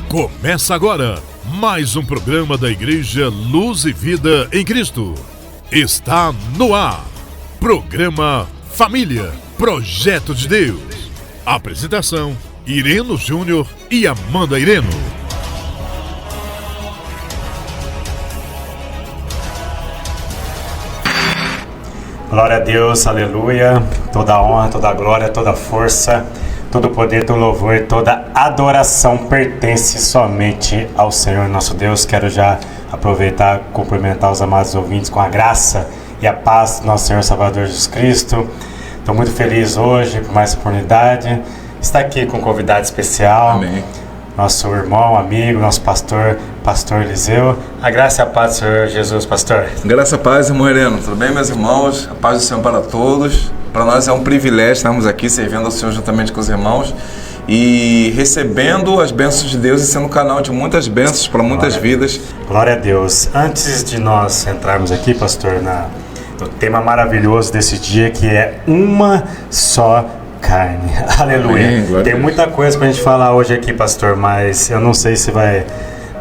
Começa agora mais um programa da Igreja Luz e Vida em Cristo. Está no ar. Programa Família, Projeto de Deus. Apresentação: Ireno Júnior e Amanda Ireno. Glória a Deus, aleluia. Toda a honra, toda a glória, toda a força, todo o poder, todo o louvor e toda adoração pertence somente ao Senhor nosso Deus. Quero já aproveitar e cumprimentar os amados ouvintes com a graça e a paz do nosso Senhor Salvador Jesus Cristo. Estou muito feliz hoje por mais oportunidade. Estar aqui com um convidado especial. Amém. Nosso irmão, amigo, nosso pastor Eliseu. A graça e a paz do Senhor Jesus, pastor. Graça e paz, irmão Ireno. Tudo bem, meus irmãos? A paz do Senhor para todos. Para nós é um privilégio estarmos aqui servindo ao Senhor juntamente com os irmãos e recebendo as bênçãos de Deus e sendo um canal de muitas bênçãos para muitas vidas. Glória a Deus. Antes de nós entrarmos aqui, pastor, no tema maravilhoso desse dia, que é uma só carne. Aleluia. Amém, tem muita coisa pra gente falar hoje aqui, pastor, mas eu não sei se vai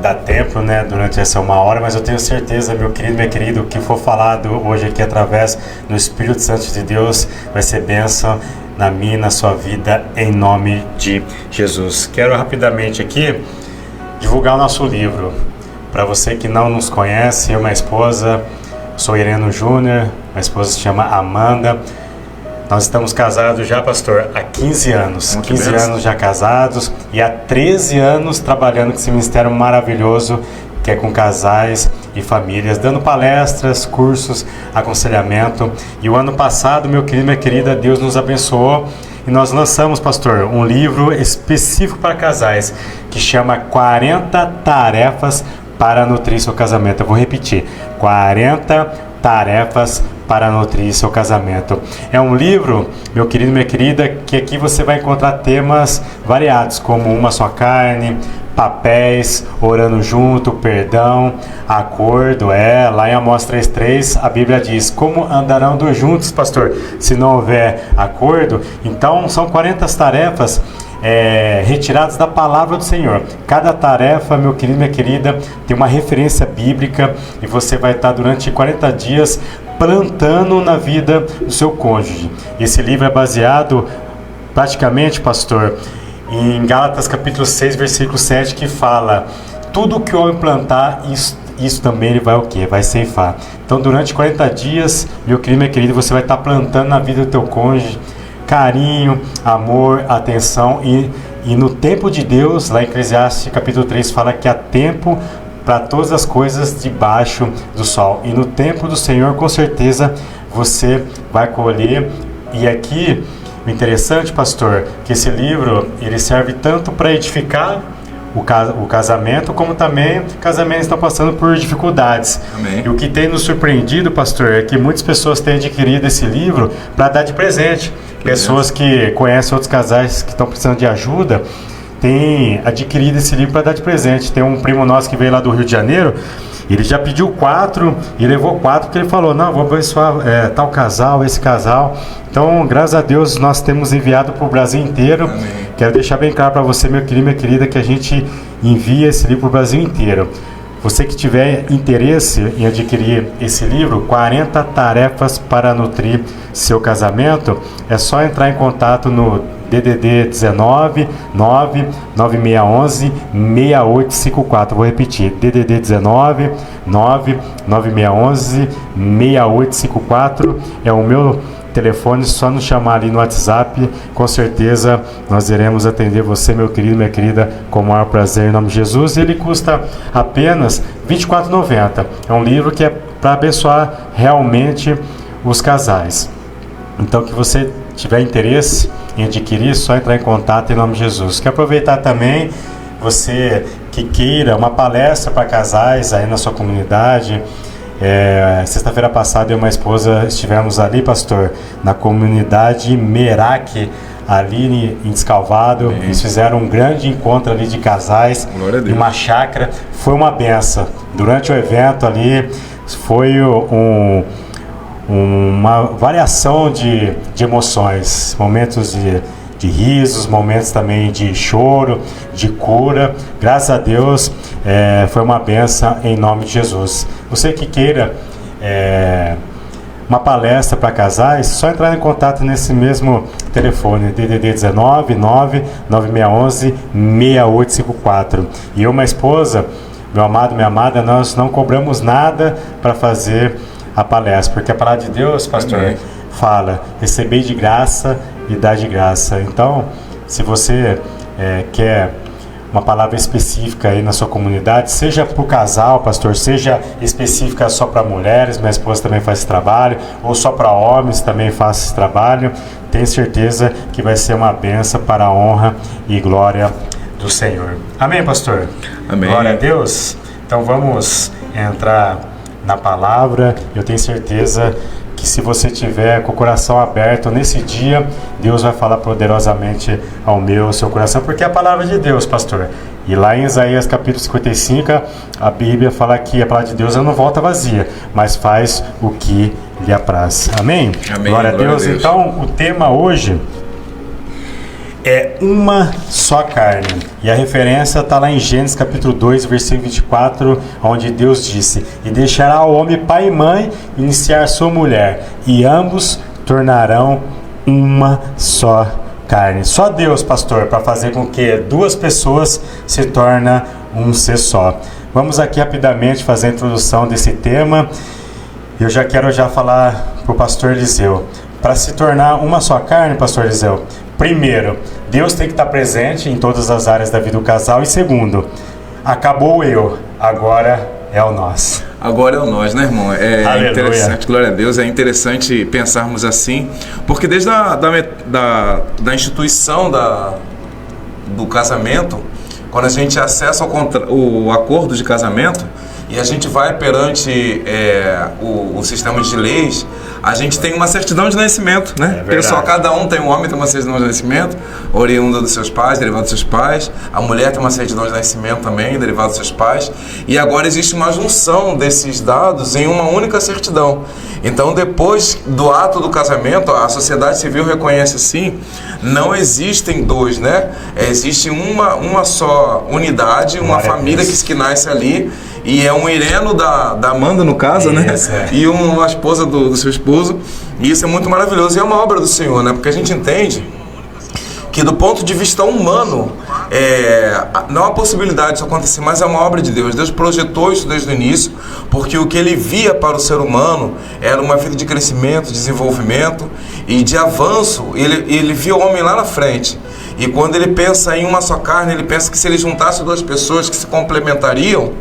dar tempo, né, durante essa uma hora, mas eu tenho certeza, meu querido, minha querida, o que for falado hoje aqui através do Espírito Santo de Deus vai ser bênção na minha e na sua vida, em nome de Jesus. Quero rapidamente aqui divulgar o nosso livro. Para você que não nos conhece, eu e minha esposa, sou Ireno Júnior, minha esposa se chama Amanda. Nós estamos casados já, pastor, há 15 anos. 15 anos já casados e há 13 anos trabalhando com esse ministério maravilhoso que é com casais e famílias, dando palestras, cursos, aconselhamento. E o ano passado, meu querido, minha querida, Deus nos abençoou e nós lançamos, pastor, um livro específico para casais que chama 40 Tarefas para Nutrir Seu Casamento. Eu vou repetir, 40 Tarefas para nutrir seu casamento. É um livro, meu querido, minha querida, que aqui você vai encontrar temas variados, como uma só carne, papéis, orando junto, perdão, acordo. Lá em Amós 3:3 a Bíblia diz: como andarão dois juntos, pastor, se não houver acordo? Então são 40 tarefas retiradas da palavra do Senhor. Cada tarefa, meu querido, minha querida, tem uma referência bíblica e você vai estar durante 40 dias plantando na vida do seu cônjuge. Esse livro é baseado praticamente, pastor, em Gálatas capítulo 6, versículo 7, que fala: tudo que o homem plantar, isso também ele vai o quê? Vai ceifar. Então durante 40 dias, meu querido, minha querida, você vai estar plantando na vida do teu cônjuge carinho, amor, atenção e no tempo de Deus, lá em Eclesiastes capítulo 3 fala que há tempo para todas as coisas debaixo do sol. E no tempo do Senhor, com certeza, você vai colher. E aqui, o interessante, pastor, que esse livro, ele serve tanto para edificar o casamento, como também casamentos estão passando por dificuldades. Amém. E o que tem nos surpreendido, pastor, é que muitas pessoas têm adquirido esse livro para dar de presente. Pessoas que conhecem outros casais que estão precisando de ajuda, tem adquirido esse livro para dar de presente. Tem um primo nosso que veio lá do Rio de Janeiro, ele já pediu 4 e levou 4 porque ele falou: não, vou abençoar tal casal, esse casal. Então, graças a Deus, nós temos enviado para o Brasil inteiro. Amém. Quero deixar bem claro para você, meu querido, minha querida, que a gente envia esse livro para o Brasil inteiro. Você que tiver interesse em adquirir esse livro, 40 Tarefas para Nutrir Seu Casamento, é só entrar em contato no DDD 19 99611 6854. Vou repetir, DDD 19 99611 6854 é o meu telefone. Só nos chamar ali no WhatsApp, com certeza nós iremos atender você, meu querido, minha querida, com o maior prazer, em nome de Jesus. Ele custa apenas R$ 24,90. É um livro que é para abençoar realmente os casais. Então, que você tiver interesse em adquirir, é só entrar em contato, em nome de Jesus. Quero aproveitar também, você que queira uma palestra para casais aí na sua comunidade. Sexta-feira passada eu e minha esposa estivemos ali, pastor, na comunidade Merak, ali em Descalvado. Eles fizeram um grande encontro ali de casais em uma chácara. Foi uma benção. Durante o evento ali foi uma variação de emoções, momentos de risos, momentos também de choro, de cura. Graças a Deus, foi uma bênção em nome de Jesus. Você que queira uma palestra para casais, só entrar em contato nesse mesmo telefone, DDD 19 9 9611 6854. E eu, minha esposa, meu amado, minha amada, nós não cobramos nada para fazer a palestra, porque a palavra de Deus, pastor, Amém, fala: recebei de graça e dá de graça. Então, se você quer uma palavra específica aí na sua comunidade, seja para o casal, pastor, seja específica só para mulheres, minha esposa também faz esse trabalho, ou só para homens também faz esse trabalho, tenho certeza que vai ser uma bênção para a honra e glória do Senhor. Amém, pastor? Amém. Glória a Deus. Então vamos entrar na palavra. Eu tenho certeza que se você tiver com o coração aberto nesse dia, Deus vai falar poderosamente ao seu coração, porque é a palavra de Deus, pastor. E lá em Isaías capítulo 55, a Bíblia fala que a palavra de Deus não volta vazia, mas faz o que lhe apraz. Amém? Amém. Glória a Deus. Então, o tema hoje é uma só carne. E a referência está lá em Gênesis capítulo 2, versículo 24, onde Deus disse: e deixará o homem pai e mãe, iniciar sua mulher, e ambos tornarão uma só carne. Só Deus, pastor, para fazer com que duas pessoas se tornem um ser só. Vamos aqui rapidamente fazer a introdução desse tema. Eu já quero falar para o pastor Eliseu. Para se tornar uma só carne, pastor Eliseu, primeiro, Deus tem que estar presente em todas as áreas da vida do casal. E segundo, acabou o eu, agora é o nós. Agora é o nós, né, irmão? Aleluia. Interessante, glória a Deus, é interessante pensarmos assim, porque desde da instituição do casamento, quando a gente acessa o acordo de casamento e a gente vai perante o sistema de leis, a gente tem uma certidão de nascimento, né? Pessoal, cada um tem, um homem tem uma certidão de nascimento, oriunda dos seus pais, derivado dos seus pais. A mulher tem uma certidão de nascimento também, derivado dos seus pais. E agora existe uma junção desses dados em uma única certidão. Então, depois do ato do casamento, a sociedade civil reconhece assim, não existem dois, né? Existe uma só unidade, uma família que nasce ali. E é um ireno da Amanda, no caso, né? E uma esposa do seu esposo. E isso é muito maravilhoso. E é uma obra do Senhor, né? Porque a gente entende que do ponto de vista humano, não há possibilidade disso acontecer, mas é uma obra de Deus. Deus projetou isso desde o início, porque o que Ele via para o ser humano era uma vida de crescimento, desenvolvimento e de avanço. Ele via o homem lá na frente. E quando ele pensa em uma só carne, ele pensa que se ele juntasse duas pessoas que se complementariam,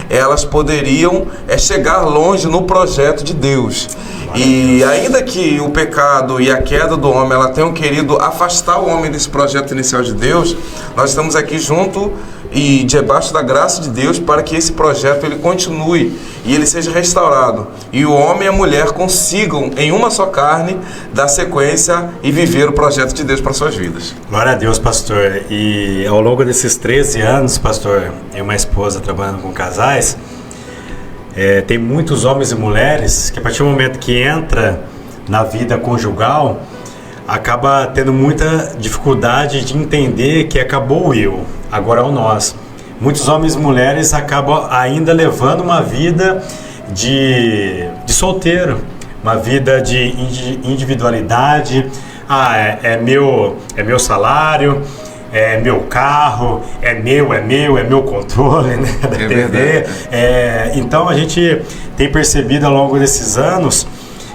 elas poderiam chegar longe no projeto de Deus. E ainda que o pecado e a queda do homem ela tenham querido afastar o homem desse projeto inicial de Deus, nós estamos aqui junto e debaixo da graça de Deus para que esse projeto ele continue e ele seja restaurado. E o homem e a mulher consigam, em uma só carne, dar sequência e viver o projeto de Deus para suas vidas. Glória a Deus, pastor. E ao longo desses 13 anos, pastor, eu e uma esposa trabalhando com casais, tem muitos homens e mulheres que a partir do momento que entra na vida conjugal, acaba tendo muita dificuldade de entender que acabou o eu, agora é o nós. Muitos homens e mulheres acabam ainda levando uma vida de solteiro, uma vida de individualidade. É meu salário, é meu carro, é meu controle, né, da TV. Então a gente tem percebido ao longo desses anos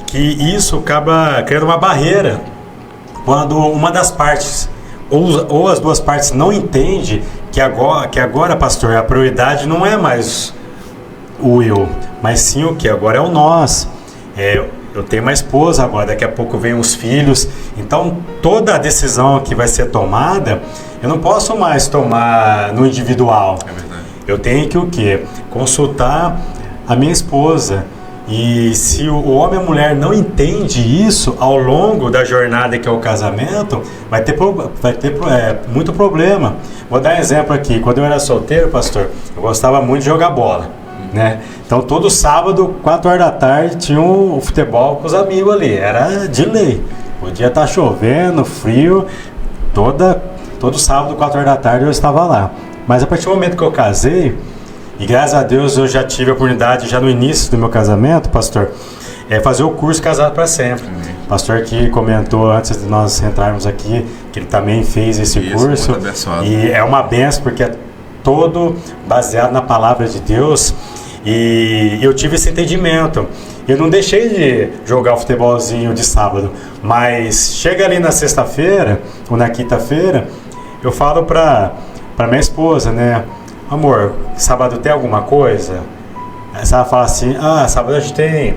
que isso acaba criando uma barreira quando uma das partes ou as duas partes não entende que agora, pastor, a prioridade não é mais o eu, mas sim o que agora é o nós. Eu tenho uma esposa agora, daqui a pouco vem os filhos. Então toda a decisão que vai ser tomada, eu não posso mais tomar no individual. É verdade. Eu tenho que o quê? Consultar a minha esposa. E se o homem e a mulher não entende isso ao longo da jornada que é o casamento, vai ter muito problema. Vou dar um exemplo aqui. Quando eu era solteiro, pastor, eu gostava muito de jogar bola, né? Então todo sábado, 4 horas da tarde, tinha um futebol com os amigos ali. Era de lei. Podia estar chovendo, frio, todo sábado, 4 horas da tarde, eu estava lá. Mas a partir do momento que eu casei, e graças a Deus eu já tive a oportunidade, já no início do meu casamento, pastor, fazer o curso Casado para Sempre. O pastor que comentou antes de nós entrarmos aqui, que ele também fez esse curso. Muito abençoado. E é uma benção, porque é todo baseado na palavra de Deus. E eu tive esse entendimento. Eu não deixei de jogar o futebolzinho de sábado, mas chega ali na sexta-feira ou na quinta-feira, eu falo para minha esposa, né? Amor, sábado tem alguma coisa? Aí ela fala assim, sábado a gente tem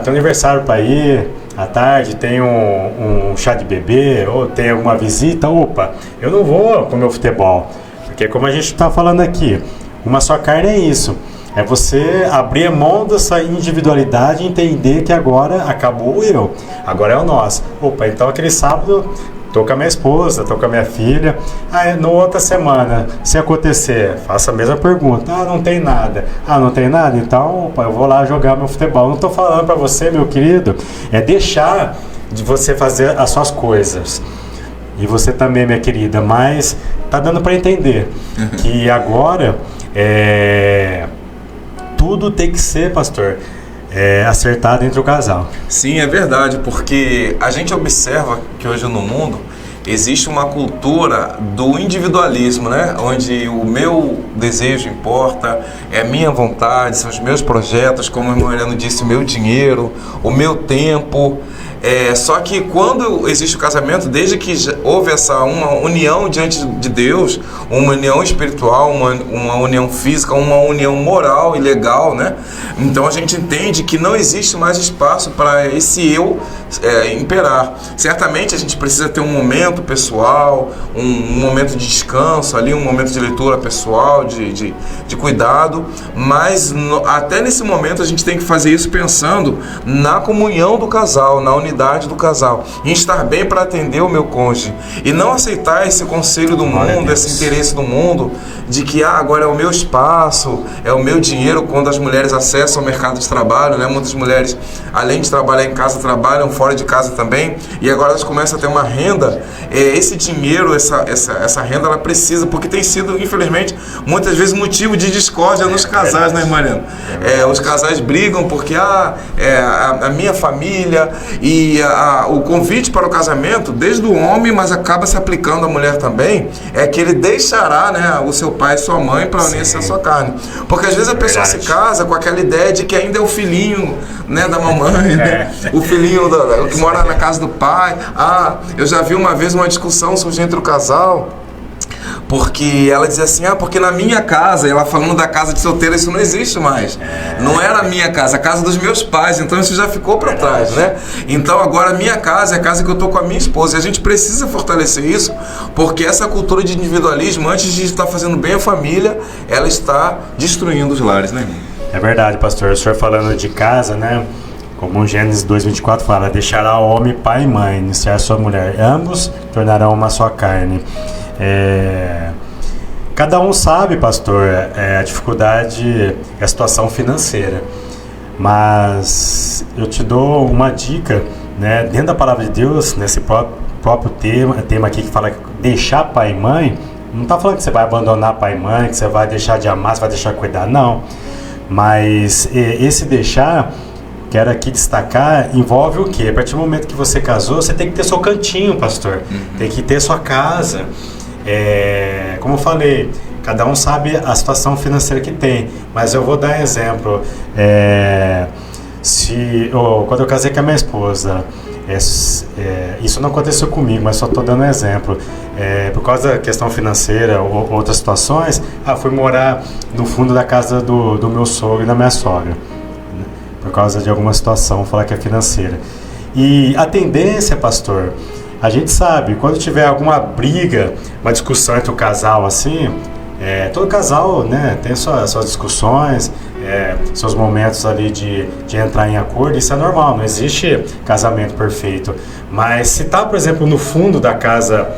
aniversário para ir, à tarde tem um chá de bebê, ou tem alguma visita. Opa, eu não vou comer o futebol, porque como a gente está falando aqui, uma só carne é isso. É você abrir mão dessa individualidade e entender que agora acabou eu, agora é o nós. Opa, então aquele sábado tô com a minha esposa, tô com a minha filha. Na outra semana, se acontecer, faça a mesma pergunta. Não tem nada. Não tem nada? Então, opa, eu vou lá jogar meu futebol. Não tô falando para você, meu querido, deixar de você fazer as suas coisas. E você também, minha querida, mas tá dando para entender que agora tudo tem que ser, pastor, acertado entre o casal. Sim, é verdade, porque a gente observa que hoje no mundo existe uma cultura do individualismo, né? Onde o meu desejo importa, é a minha vontade, são os meus projetos, como o irmão Heleno disse, o meu dinheiro, o meu tempo. Só que quando existe o casamento, desde que houve uma união diante de Deus, uma união espiritual, uma união física, uma união moral e legal, né? Então a gente entende que não existe mais espaço para esse eu imperar. Certamente a gente precisa ter um momento pessoal, um momento de descanso ali, um momento de leitura pessoal, de cuidado, mas até nesse momento a gente tem que fazer isso pensando na comunhão do casal, na unidade do casal, em estar bem para atender o meu cônjuge e não aceitar esse conselho do mundo, esse interesse do mundo de que agora é o meu espaço, é o meu dinheiro. Quando as mulheres acessam o mercado de trabalho, né? Muitas mulheres, além de trabalhar em casa, trabalham fora de casa também, e agora elas começam a ter uma renda. Esse dinheiro, essa renda, ela precisa, porque tem sido, infelizmente, muitas vezes motivo de discórdia nos casais, né, Mariana? Os casais brigam porque a minha família e o convite para o casamento, desde o homem, mas acaba se aplicando à mulher também, é que ele deixará, né, o seu pai e sua mãe para unir-se à sua carne. Porque às vezes a pessoa se casa com aquela ideia de que ainda é o filhinho, né, da mamãe, né? O filhinho que mora na casa do pai. Eu já vi uma vez uma discussão surgir entre o casal, porque ela dizia assim, porque na minha casa, ela falando da casa de solteira, isso não existe mais. Não era a minha casa, a casa dos meus pais, então isso já ficou para trás, né? Então agora a minha casa é a casa que eu tô com a minha esposa, e a gente precisa fortalecer isso, porque essa cultura de individualismo, antes de estar fazendo bem a família, ela está destruindo os lares, né, irmão? É verdade, pastor. O senhor falando de casa, né? Como Gênesis 2:24 fala, deixará o homem pai e mãe, iniciar sua mulher, ambos tornarão uma só carne. Cada um sabe, pastor, a dificuldade, a situação financeira, mas eu te dou uma dica, né, dentro da palavra de Deus, nesse próprio tema aqui que fala deixar pai e mãe. Não está falando que você vai abandonar pai e mãe, que você vai deixar de amar, você vai deixar de cuidar, não. Mas esse deixar, quero aqui destacar, envolve o quê? A partir do momento que você casou, você tem que ter seu cantinho, pastor. Tem que ter sua casa. Como eu falei, cada um sabe a situação financeira que tem, mas eu vou dar um exemplo. Quando eu casei com a minha esposa, isso não aconteceu comigo, mas só estou dando um exemplo. Por causa da questão financeira ou outras situações, fui morar no fundo da casa do meu sogro e da minha sogra, né? Por causa de alguma situação, vou falar que é financeira. E a tendência, pastor, a gente sabe, quando tiver alguma briga, uma discussão entre o casal assim, todo casal, né, tem suas discussões, seus momentos ali de entrar em acordo, isso é normal, não existe casamento perfeito. Mas se está, por exemplo, no fundo da casa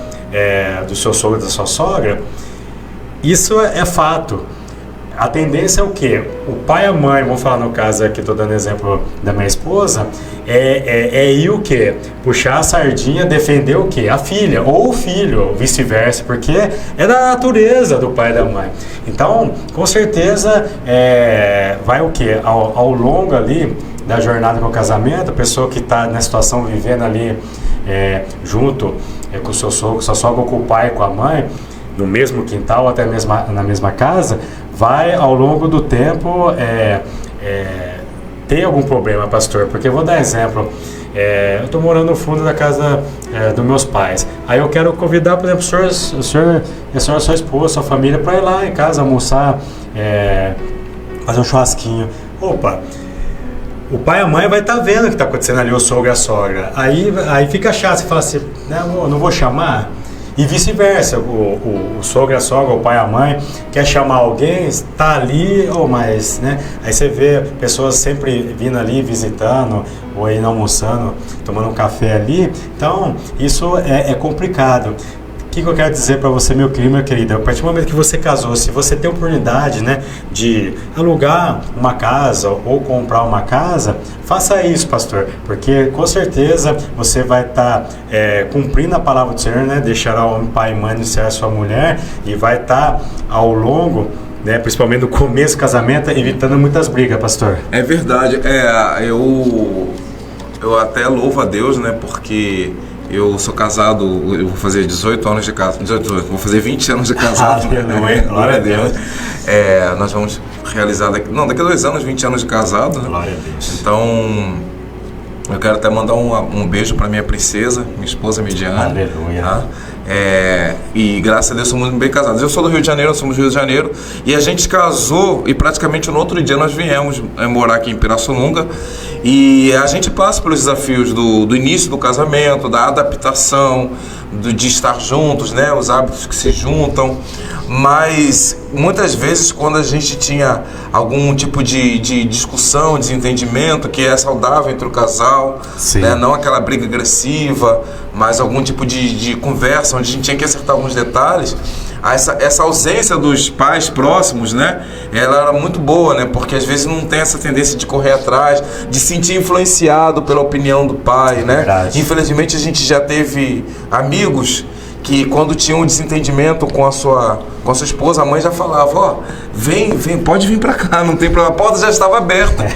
do seu sogro e da sua sogra, isso é fato. a tendência é o quê? O pai e a mãe, vamos falar no caso aqui, estou dando exemplo da minha esposa, ir o quê? Puxar a sardinha, defender o quê? A filha, ou o filho, ou vice-versa, porque é da natureza do pai e da mãe. Então, com certeza, vai o quê? Ao longo ali da jornada com o casamento, a pessoa que está na situação vivendo ali junto com o seu sogro, sua sogra, com o pai e com a mãe, no mesmo quintal ou até mesmo na mesma casa, vai ao longo do tempo ter algum problema, pastor. Porque eu vou dar exemplo, eu estou morando no fundo da casa dos meus pais, aí eu quero convidar, por exemplo, o senhor e a sua esposa, sua família, para ir lá em casa almoçar, fazer um churrasquinho. Opa, o pai e a mãe vai estar vendo o que está acontecendo ali, o sogro e a sogra. Aí fica chato, você fala assim, não vou chamar. E vice-versa, o sogro e a sogra, o pai e a mãe, quer chamar alguém, está ali, mas, né? Aí você vê pessoas sempre vindo ali, visitando, ou indo almoçando, tomando um café ali. Então, isso é complicado. O que eu quero dizer para você, meu querido, minha querida? A partir do momento que você casou, se você tem a oportunidade, né, de alugar uma casa ou comprar uma casa, faça isso, pastor, porque com certeza você vai estar cumprindo a palavra do Senhor, né? Deixará o homem, pai e mãe, iniciar a sua mulher, e vai estar ao longo, né, principalmente no começo do casamento, evitando muitas brigas, pastor. É verdade. Eu até louvo a Deus, né, porque eu sou casado, eu vou fazer 18 anos de casado, vou fazer 20 anos de casado. Glória a Deus. Nós vamos realizar daqui a 2 anos, 20 anos de casado. Né? Glória a Deus. Então, eu quero até mandar um beijo para minha princesa, minha esposa Midiane. Aleluia. Tá? E graças a Deus somos muito bem casados. Eu sou do Rio de Janeiro, nós somos do Rio de Janeiro, e a gente casou e praticamente no outro dia nós viemos morar aqui em Pirassununga, e a gente passa pelos desafios do início do casamento, da adaptação, de estar juntos, né? Os hábitos que se juntam, mas muitas vezes quando a gente tinha algum tipo de discussão, desentendimento que é saudável entre o casal, né? Não aquela briga agressiva, mas algum tipo de conversa onde a gente tinha que acertar alguns detalhes, essa ausência dos pais próximos, né? Ela era muito boa, né? Porque às vezes não tem essa tendência de correr atrás, de se sentir influenciado pela opinião do pai, né? Verdade. Infelizmente a gente já teve amigos que quando tinha um desentendimento com a sua esposa, a mãe já falava, vem, pode vir pra cá, não tem problema, a porta já estava aberta.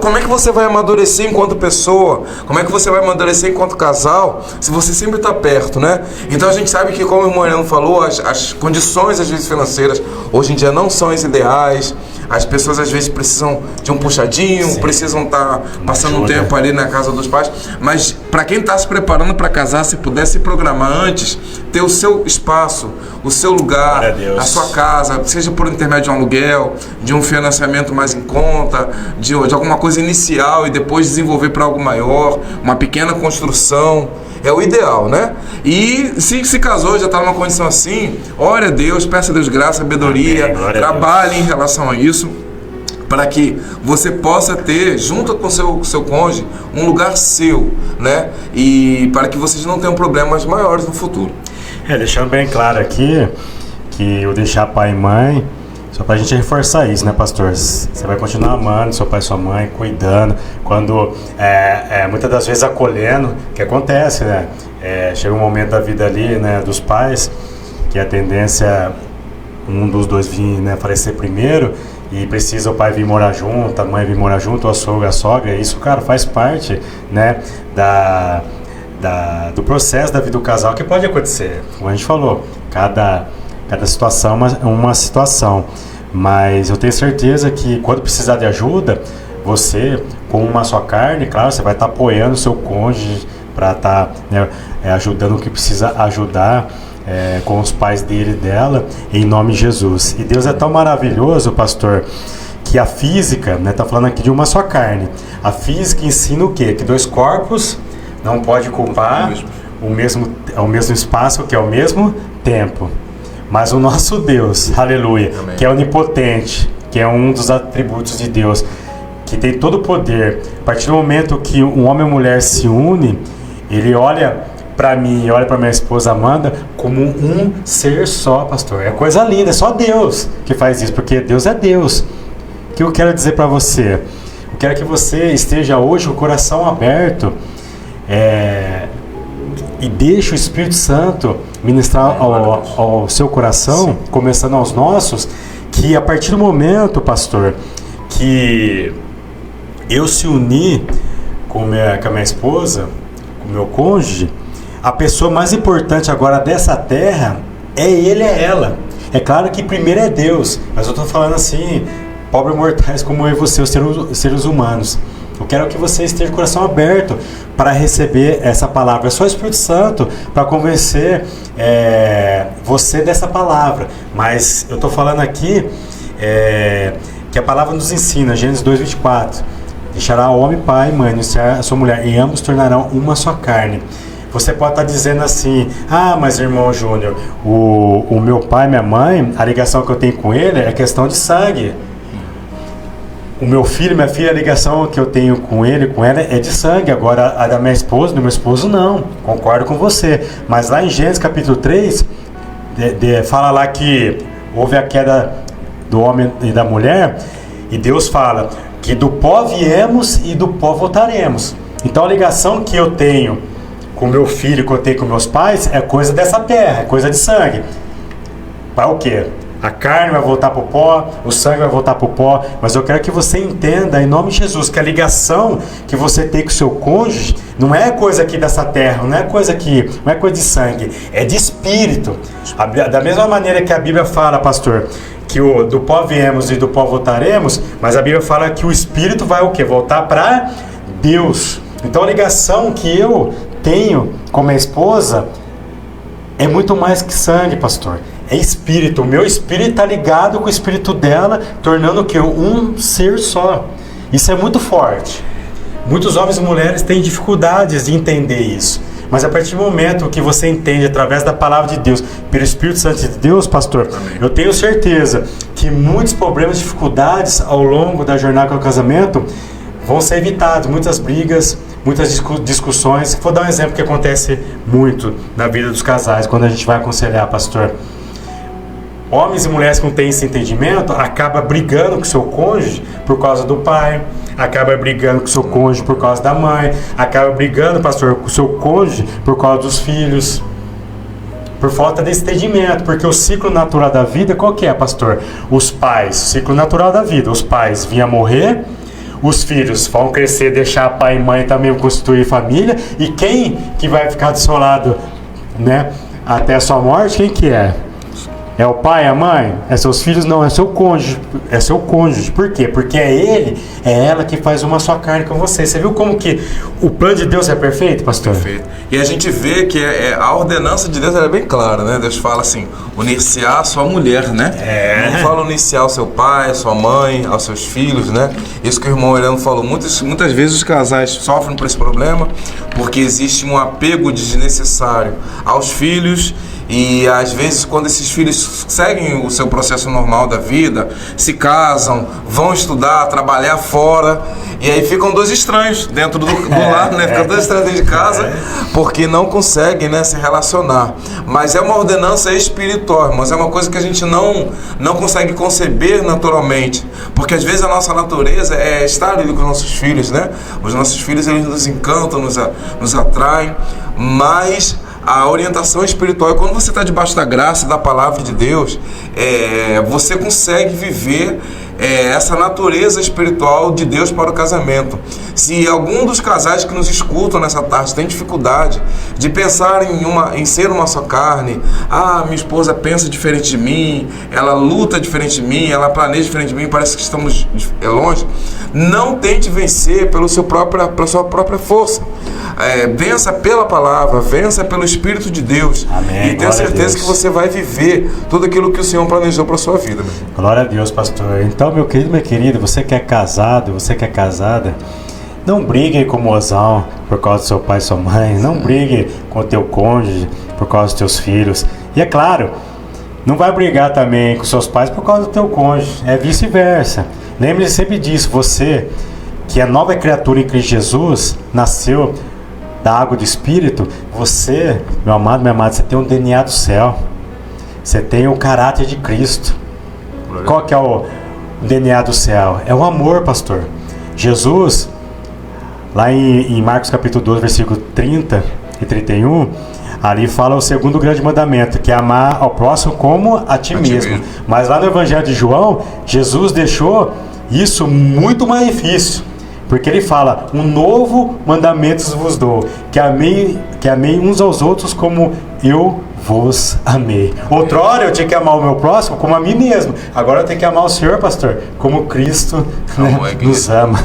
Como é que você vai amadurecer enquanto pessoa? Como é que você vai amadurecer enquanto casal, se você sempre está perto, né? Então a gente sabe que, como o Moreno falou, as condições, às vezes, financeiras, hoje em dia não são as ideais. As pessoas às vezes precisam de um puxadinho, precisam estar passando um tempo ali na casa dos pais. Mas para quem está se preparando para casar, se puder se programar antes, ter o seu espaço, o seu lugar, a sua casa, seja por intermédio de um aluguel, de um financiamento mais em conta, de alguma coisa inicial e depois desenvolver para algo maior, uma pequena construção. É o ideal, né? E se casou, já está numa condição assim, ore a Deus, peça a Deus graça, sabedoria, trabalhe em relação a isso, para que você possa ter, junto com seu cônjuge, um lugar seu, né? E para que vocês não tenham problemas maiores no futuro. Deixando bem claro aqui, que o deixar pai e mãe, só pra gente reforçar isso, né, pastor? Você vai continuar amando seu pai e sua mãe, cuidando, quando, muitas das vezes acolhendo, que acontece, né? Chega um momento da vida ali, né, dos pais, que a tendência, um dos dois vir, né, falecer primeiro, e precisa o pai vir morar junto, a mãe vir morar junto, ou a sogra, isso, cara, faz parte, né, do processo da vida do casal, que pode acontecer, como a gente falou, cada situação é uma situação, mas eu tenho certeza que quando precisar de ajuda, você, com uma só carne, claro, você vai estar apoiando o seu cônjuge para estar, né, ajudando o que precisa ajudar, com os pais dele e dela, em nome de Jesus. E Deus é tão maravilhoso, pastor, que a física, né, tá falando aqui de uma só carne, a física ensina o quê? Que dois corpos não pode ocupar o mesmo espaço, que é o mesmo tempo. Mas o nosso Deus, aleluia, amém, que é onipotente, que é um dos atributos de Deus, que tem todo o poder, a partir do momento que um homem e uma mulher se unem, ele olha para mim e olha para minha esposa Amanda como um ser só, pastor. É coisa linda, é só Deus que faz isso, porque Deus é Deus. O que eu quero dizer para você? Eu quero que você esteja hoje com o coração aberto e deixe o Espírito Santo ministrar ao seu coração, sim, começando aos nossos, que a partir do momento, pastor, que eu se unir com a minha esposa, com o meu cônjuge, a pessoa mais importante agora dessa terra é ele, é ela. É claro que primeiro é Deus, mas eu estou falando assim, pobres mortais como eu e você, os seres humanos. Eu quero que você esteja com o coração aberto para receber essa palavra. É só o Espírito Santo para convencer você dessa palavra. Mas eu estou falando aqui que a palavra nos ensina, Gênesis 2:24. Deixará o homem pai e mãe, iniciar a sua mulher, e ambos tornarão uma só carne. Você pode estar dizendo assim, mas irmão Júnior, o meu pai e minha mãe, a ligação que eu tenho com ele é questão de sangue. O meu filho, minha filha, a ligação que eu tenho com ele, com ela, é de sangue. Agora, a da minha esposa, do meu esposo, não. Concordo com você. Mas lá em Gênesis capítulo 3, fala lá que houve a queda do homem e da mulher, e Deus fala que do pó viemos e do pó voltaremos. Então a ligação que eu tenho com meu filho, que eu tenho com meus pais, é coisa dessa terra, é coisa de sangue. Para o quê? A carne vai voltar para o pó, o sangue vai voltar para o pó, mas eu quero que você entenda, em nome de Jesus, que a ligação que você tem com o seu cônjuge não é coisa aqui dessa terra, não é coisa de sangue, é de espírito. Da mesma maneira que a Bíblia fala, pastor, que do pó viemos e do pó voltaremos, mas a Bíblia fala que o espírito vai o quê? Voltar para Deus. Então a ligação que eu tenho com minha esposa é muito mais que sangue, pastor. É espírito. O meu espírito está ligado com o espírito dela, tornando o quê? Um ser só. Isso é muito forte. Muitos homens e mulheres têm dificuldades de entender isso. Mas a partir do momento que você entende através da palavra de Deus, pelo Espírito Santo de Deus, pastor, amém, eu tenho certeza que muitos problemas, dificuldades ao longo da jornada do casamento vão ser evitados. Muitas brigas, muitas discussões. Vou dar um exemplo que acontece muito na vida dos casais, quando a gente vai aconselhar, pastor. Homens e mulheres que não têm esse entendimento acabam brigando com o seu cônjuge por causa do pai, acaba brigando com o seu cônjuge por causa da mãe, acaba brigando, pastor, com o seu cônjuge por causa dos filhos, por falta desse entendimento, porque o ciclo natural da vida, qual que é, pastor? Os pais, o ciclo natural da vida, os pais vinham morrer, os filhos vão crescer, deixar pai e mãe também constituir família, e quem que vai ficar do seu lado, né, até a sua morte, quem que é? É o pai, a mãe? É seus filhos? Não, é seu cônjuge. É seu cônjuge. Por quê? Porque é ele, é ela que faz uma só carne com você. Você viu como que o plano de Deus é perfeito, pastor? Perfeito. E a gente vê que a ordenança de Deus é bem clara, né? Deus fala assim, unir-se-á a sua mulher, né? Não fala unir-se-á ao seu pai, à sua mãe, aos seus filhos, né? Isso que o irmão Heleno falou. Muitas vezes os casais sofrem por esse problema porque existe um apego desnecessário aos filhos. E às vezes quando esses filhos seguem o seu processo normal da vida, se casam, vão estudar, trabalhar fora, e aí ficam dois estranhos dentro do lar, né? Ficam dois estranhos dentro de casa, porque não conseguem, né, se relacionar. Mas é uma ordenança espiritual, mas é uma coisa que a gente não consegue conceber naturalmente, porque às vezes a nossa natureza é estar ali com os nossos filhos, né? Os nossos filhos, eles nos encantam, nos atraem, mas a orientação espiritual, quando você está debaixo da graça da palavra de Deus, você consegue viver essa natureza espiritual de Deus para o casamento. Se algum dos casais que nos escutam nessa tarde tem dificuldade de pensar em ser uma só carne, minha esposa pensa diferente de mim, ela luta diferente de mim, ela planeja diferente de mim, parece que estamos longe, não tente vencer pela sua própria força. Vença pela palavra, vença pelo Espírito de Deus. Amém. E tenha certeza que você vai viver tudo aquilo que o Senhor planejou para a sua vida. Glória a Deus, pastor. Então, meu querido, minha querida, você que é casado, você que é casada, não brigue com o mozão por causa do seu pai e sua mãe, não brigue com o teu cônjuge por causa dos teus filhos. E é claro, não vai brigar também com seus pais por causa do teu cônjuge, é vice-versa. Lembre-se sempre disso, você que é nova criatura em Cristo Jesus, nasceu da água do Espírito, você, meu amado, minha amada, você tem o DNA do céu. Você tem o caráter de Cristo. Qual que é o DNA do céu? É o amor, pastor. Jesus, lá em Marcos capítulo 12, versículo 30 e 31, ali fala o segundo grande mandamento, que é amar ao próximo como a ti mesmo. Mas lá no Evangelho de João, Jesus deixou isso muito mais difícil. Porque ele fala, um novo mandamento vos dou, que amei uns aos outros como eu vos amei. Outrora eu tinha que amar o meu próximo como a mim mesmo. Agora eu tenho que amar o Senhor, pastor, como Cristo, né, nos ama.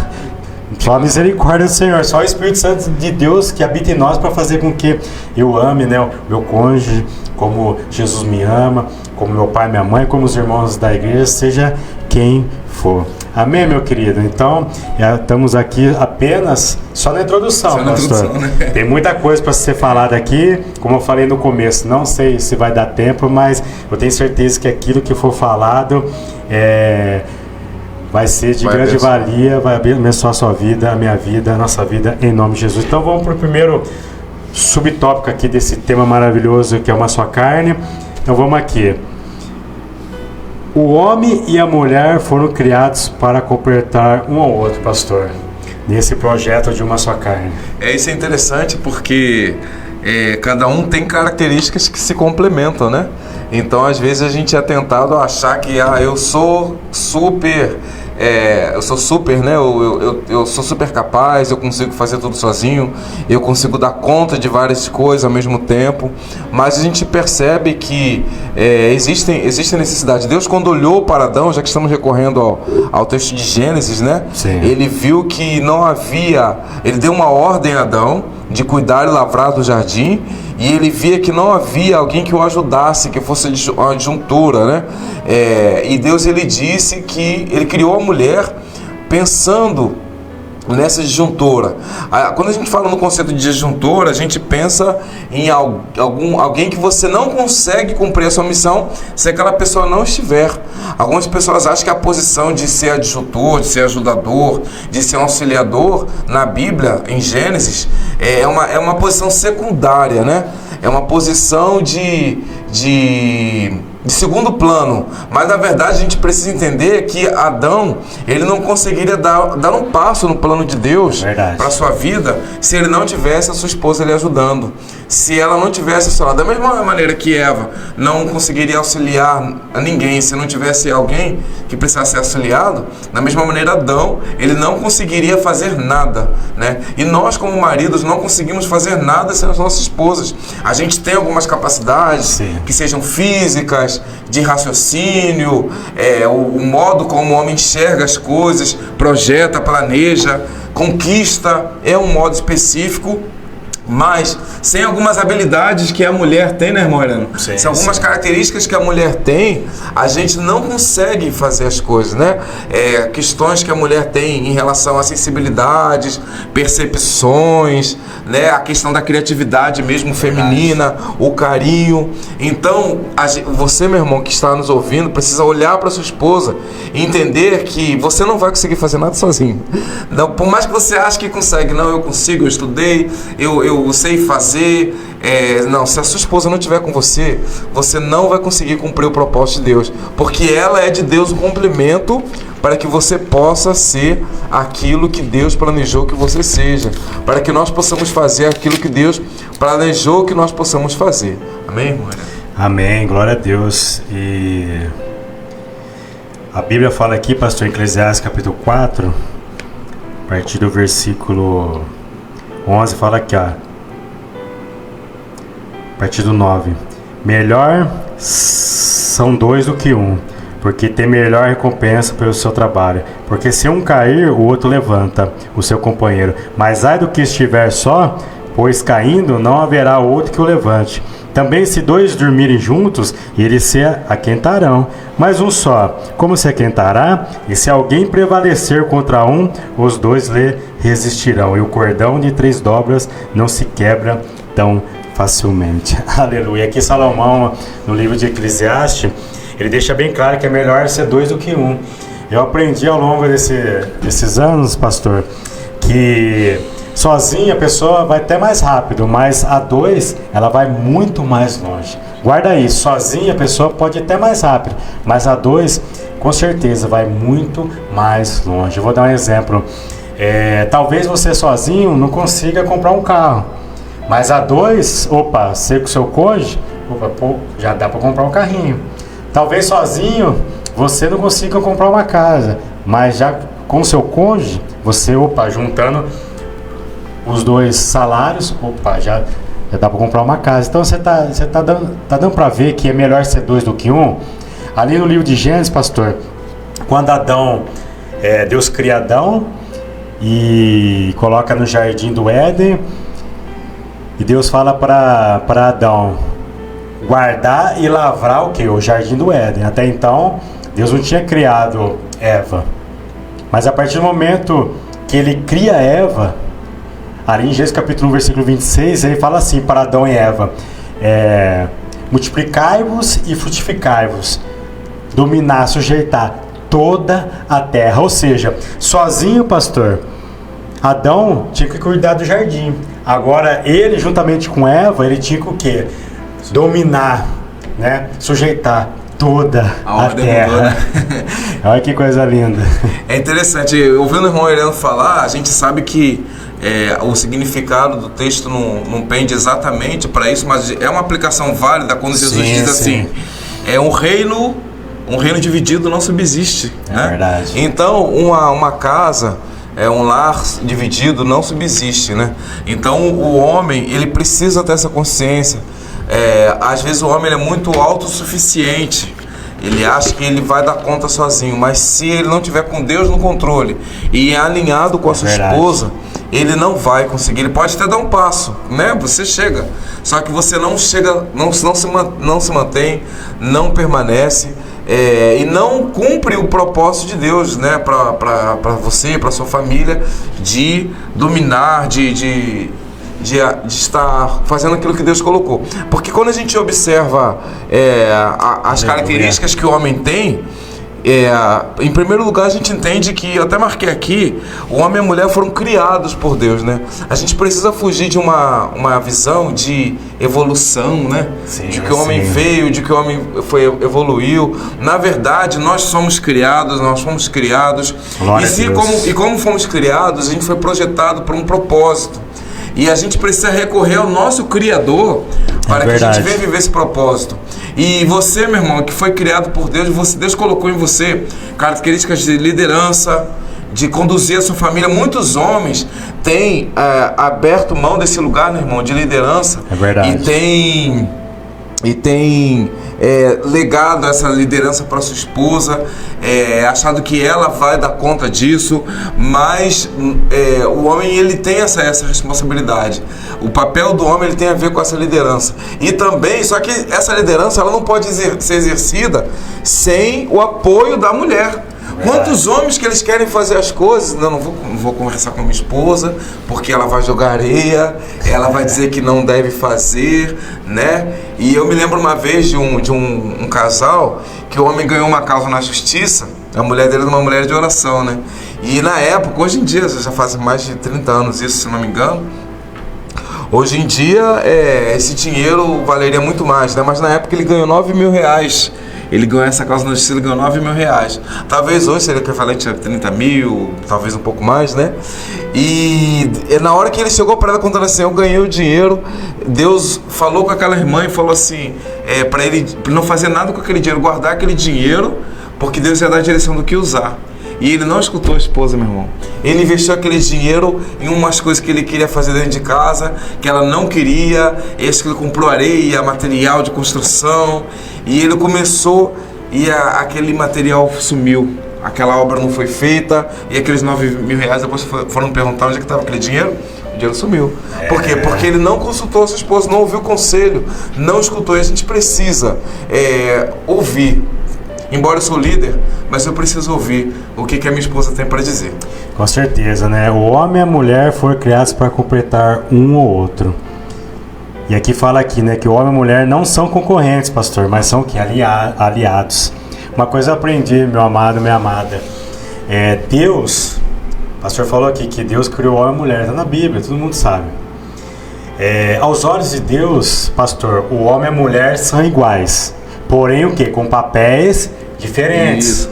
Só a misericórdia do Senhor, só o Espírito Santo de Deus que habita em nós para fazer com que eu ame, né, o meu cônjuge, como Jesus me ama, como meu pai, minha mãe, como os irmãos da igreja, seja quem for. Amém, meu querido? Então, estamos aqui apenas só na introdução, pastor. Né? Tem muita coisa para ser falada aqui, como eu falei no começo, não sei se vai dar tempo, mas eu tenho certeza que aquilo que for falado vai ser de grande valia, vai abençoar a sua vida, a minha vida, a nossa vida, em nome de Jesus. Então vamos para o primeiro subtópico aqui desse tema maravilhoso, que é uma só carne. Então vamos aqui. O homem e a mulher foram criados para completar um ao outro, pastor, nesse projeto de uma só carne. Isso é interessante porque cada um tem características que se complementam, né? Então, às vezes, a gente é tentado a achar que eu sou super... né? Eu sou super capaz, eu consigo fazer tudo sozinho, eu consigo dar conta de várias coisas ao mesmo tempo, mas a gente percebe que existe necessidade. Deus, quando olhou para Adão, já que estamos recorrendo ao texto de Gênesis, né? Sim. Ele viu que não havia, ele deu uma ordem a Adão de cuidar e lavrar do jardim, e ele via que não havia alguém que o ajudasse, que fosse uma adjuntura, né? E Deus, ele disse que ele criou a mulher pensando nessa disjuntora. Quando a gente fala no conceito de disjuntora, a gente pensa em alguém que você não consegue cumprir a sua missão se aquela pessoa não estiver. Algumas pessoas acham que a posição de ser adjuntor, de ser ajudador, de ser um auxiliador, na Bíblia, em Gênesis, é uma posição secundária, né? É uma posição de segundo plano, mas na verdade a gente precisa entender que Adão, ele não conseguiria dar um passo no plano de Deus para a sua vida se ele não tivesse a sua esposa lhe ajudando, se ela não tivesse ao seu lado. Da mesma maneira que Eva não conseguiria auxiliar a ninguém se não tivesse alguém que precisasse ser auxiliado, da mesma maneira Adão, ele não conseguiria fazer nada, né? E nós, como maridos, não conseguimos fazer nada sem as nossas esposas. A gente tem algumas capacidades, sim, que sejam físicas, de raciocínio, o modo como o homem enxerga as coisas, projeta, planeja, conquista, é um modo específico, mas sem algumas habilidades que a mulher tem, né, irmão Heleno? Sem algumas características que a mulher tem, a gente não consegue fazer as coisas, né? Questões que a mulher tem em relação a sensibilidades, percepções, né? A questão da criatividade mesmo feminina, o carinho. Então, você, meu irmão, que está nos ouvindo, precisa olhar para sua esposa e entender que você não vai conseguir fazer nada sozinho. Não, por mais que você ache que consegue, não, eu consigo, eu estudei, eu sei fazer. Não, se a sua esposa não estiver com você, você não vai conseguir cumprir o propósito de Deus, porque ela é de Deus um complemento para que você possa ser aquilo que Deus planejou que você seja, para que nós possamos fazer aquilo que Deus planejou que nós possamos fazer. Amém, irmão? Amém, glória a Deus. E a Bíblia fala aqui, pastor, em Eclesiastes capítulo 4, a partir do versículo 11, fala aqui, ó, a partir do 9: melhor são dois do que um, porque tem melhor recompensa pelo seu trabalho. Porque se um cair, o outro levanta o seu companheiro. Mas ai do que estiver só, pois caindo não haverá outro que o levante. Também se dois dormirem juntos, eles se aquentarão. Mas um só, como se aquentará? E se alguém prevalecer contra um, os dois lhe resistirão. E o cordão de 3 dobras não se quebra tão facilmente. Aleluia. Aqui Salomão, no livro de Eclesiastes, ele deixa bem claro que é melhor ser 2 do que 1. Eu aprendi ao longo desses anos, pastor, que Sozinha a pessoa vai até mais rápido, mas a dois ela vai muito mais longe. Guarda isso, sozinha a pessoa pode ir até mais rápido, mas a dois com certeza vai muito mais longe. Eu vou dar um exemplo. Talvez você sozinho não consiga comprar um carro, mas a dois, você com seu cônjuge, já dá para comprar um carrinho. Talvez sozinho você não consiga comprar uma casa, mas já com seu cônjuge, você, juntando os dois salários, já dá para comprar uma casa. Então você tá dando para ver que é melhor ser dois do que um. Ali no livro de Gênesis, pastor, quando Adão, Deus cria Adão e coloca no jardim do Éden, e Deus fala para Adão guardar e lavrar o jardim do Éden. Até então Deus não tinha criado Eva, mas a partir do momento que ele cria Eva, ali em Gênesis capítulo 1, versículo 26, ele fala assim para Adão e Eva: multiplicai-vos e frutificai-vos, dominar, sujeitar toda a terra. Ou seja, sozinho, pastor, Adão tinha que cuidar do jardim. Agora ele, juntamente com Eva, ele tinha que o quê? Dominar, né? Sujeitar toda a terra. Mudou, né? Olha que coisa linda. É interessante, ouvindo o irmão Heleno falar, a gente sabe que o significado do texto não pende exatamente para isso, mas é uma aplicação válida quando Jesus diz assim: um reino dividido não subsiste. Né? Verdade. Então, uma casa, um lar dividido não subsiste, né? Então, o homem, ele precisa ter essa consciência. Às vezes o homem é muito autossuficiente, ele acha que ele vai dar conta sozinho, mas se ele não tiver com Deus no controle e é alinhado com a sua esposa, ele não vai conseguir. Ele pode até dar um passo, né? Você chega, só que você não chega, não se mantém, não permanece, e não cumpre o propósito de Deus, né? Para você, para sua família, de dominar, de estar fazendo aquilo que Deus colocou. Porque quando a gente observa as características que o homem tem, em primeiro lugar a gente entende que, eu até marquei aqui, o homem e a mulher foram criados por Deus, né? A gente precisa fugir de uma visão de evolução, né? Sim, de que o homem veio, de que o homem evoluiu. Na verdade, nós fomos criados. E como fomos criados, a gente foi projetado por um propósito. E a gente precisa recorrer ao nosso Criador para que a gente venha viver esse propósito. E você, meu irmão, que foi criado por Deus, Deus colocou em você características de liderança, de conduzir a sua família. Muitos homens têm aberto mão desse lugar, meu irmão, de liderança. É verdade. E tem legado essa liderança para sua esposa, achado que ela vai dar conta disso, mas o homem, ele tem essa responsabilidade. O papel do homem, ele tem a ver com essa liderança. E também, só que essa liderança, ela não pode ser exercida sem o apoio da mulher. Quantos homens que eles querem fazer as coisas? Não vou conversar com minha esposa, porque ela vai jogar areia, ela vai dizer que não deve fazer, né? E eu me lembro uma vez de um casal que o homem ganhou uma causa na justiça, a mulher dele era uma mulher de oração, né? E na época, hoje em dia, já faz mais de 30 anos isso, se não me engano, hoje em dia esse dinheiro valeria muito mais, né? Mas na época ele ganhou R$9.000. Ele ganhou essa causa na justiça, ele ganhou R$9.000. Talvez hoje seria equivalente a 30 mil, talvez um pouco mais, né? E na hora que ele chegou para ela contando assim: eu ganhei o dinheiro, Deus falou com aquela irmã e falou assim, para ele não fazer nada com aquele dinheiro, guardar aquele dinheiro, porque Deus ia dar a direção do que usar. E ele não escutou a esposa, meu irmão. Ele investiu aquele dinheiro em umas coisas que ele queria fazer dentro de casa, que ela não queria. Esse que ele comprou areia, material de construção. E ele começou e aquele material sumiu. Aquela obra não foi feita. E aqueles R$9.000 depois foram perguntar onde é que estava aquele dinheiro. O dinheiro sumiu. Por quê? Porque ele não consultou a sua esposa, não ouviu o conselho, não escutou. E a gente precisa ouvir. Embora eu sou líder, mas eu preciso ouvir o que a minha esposa tem para dizer. Com certeza, né? O homem e a mulher foram criados para completar um ou outro. E aqui fala aqui, né, que o homem e a mulher não são concorrentes, pastor, mas são que aliados. Uma coisa eu aprendi, meu amado, minha amada. Deus O pastor falou aqui que Deus criou homem e mulher, está na Bíblia, todo mundo sabe. Aos olhos de Deus, pastor, o homem e a mulher são iguais. Porém, o quê? Com papéis diferentes. Isso.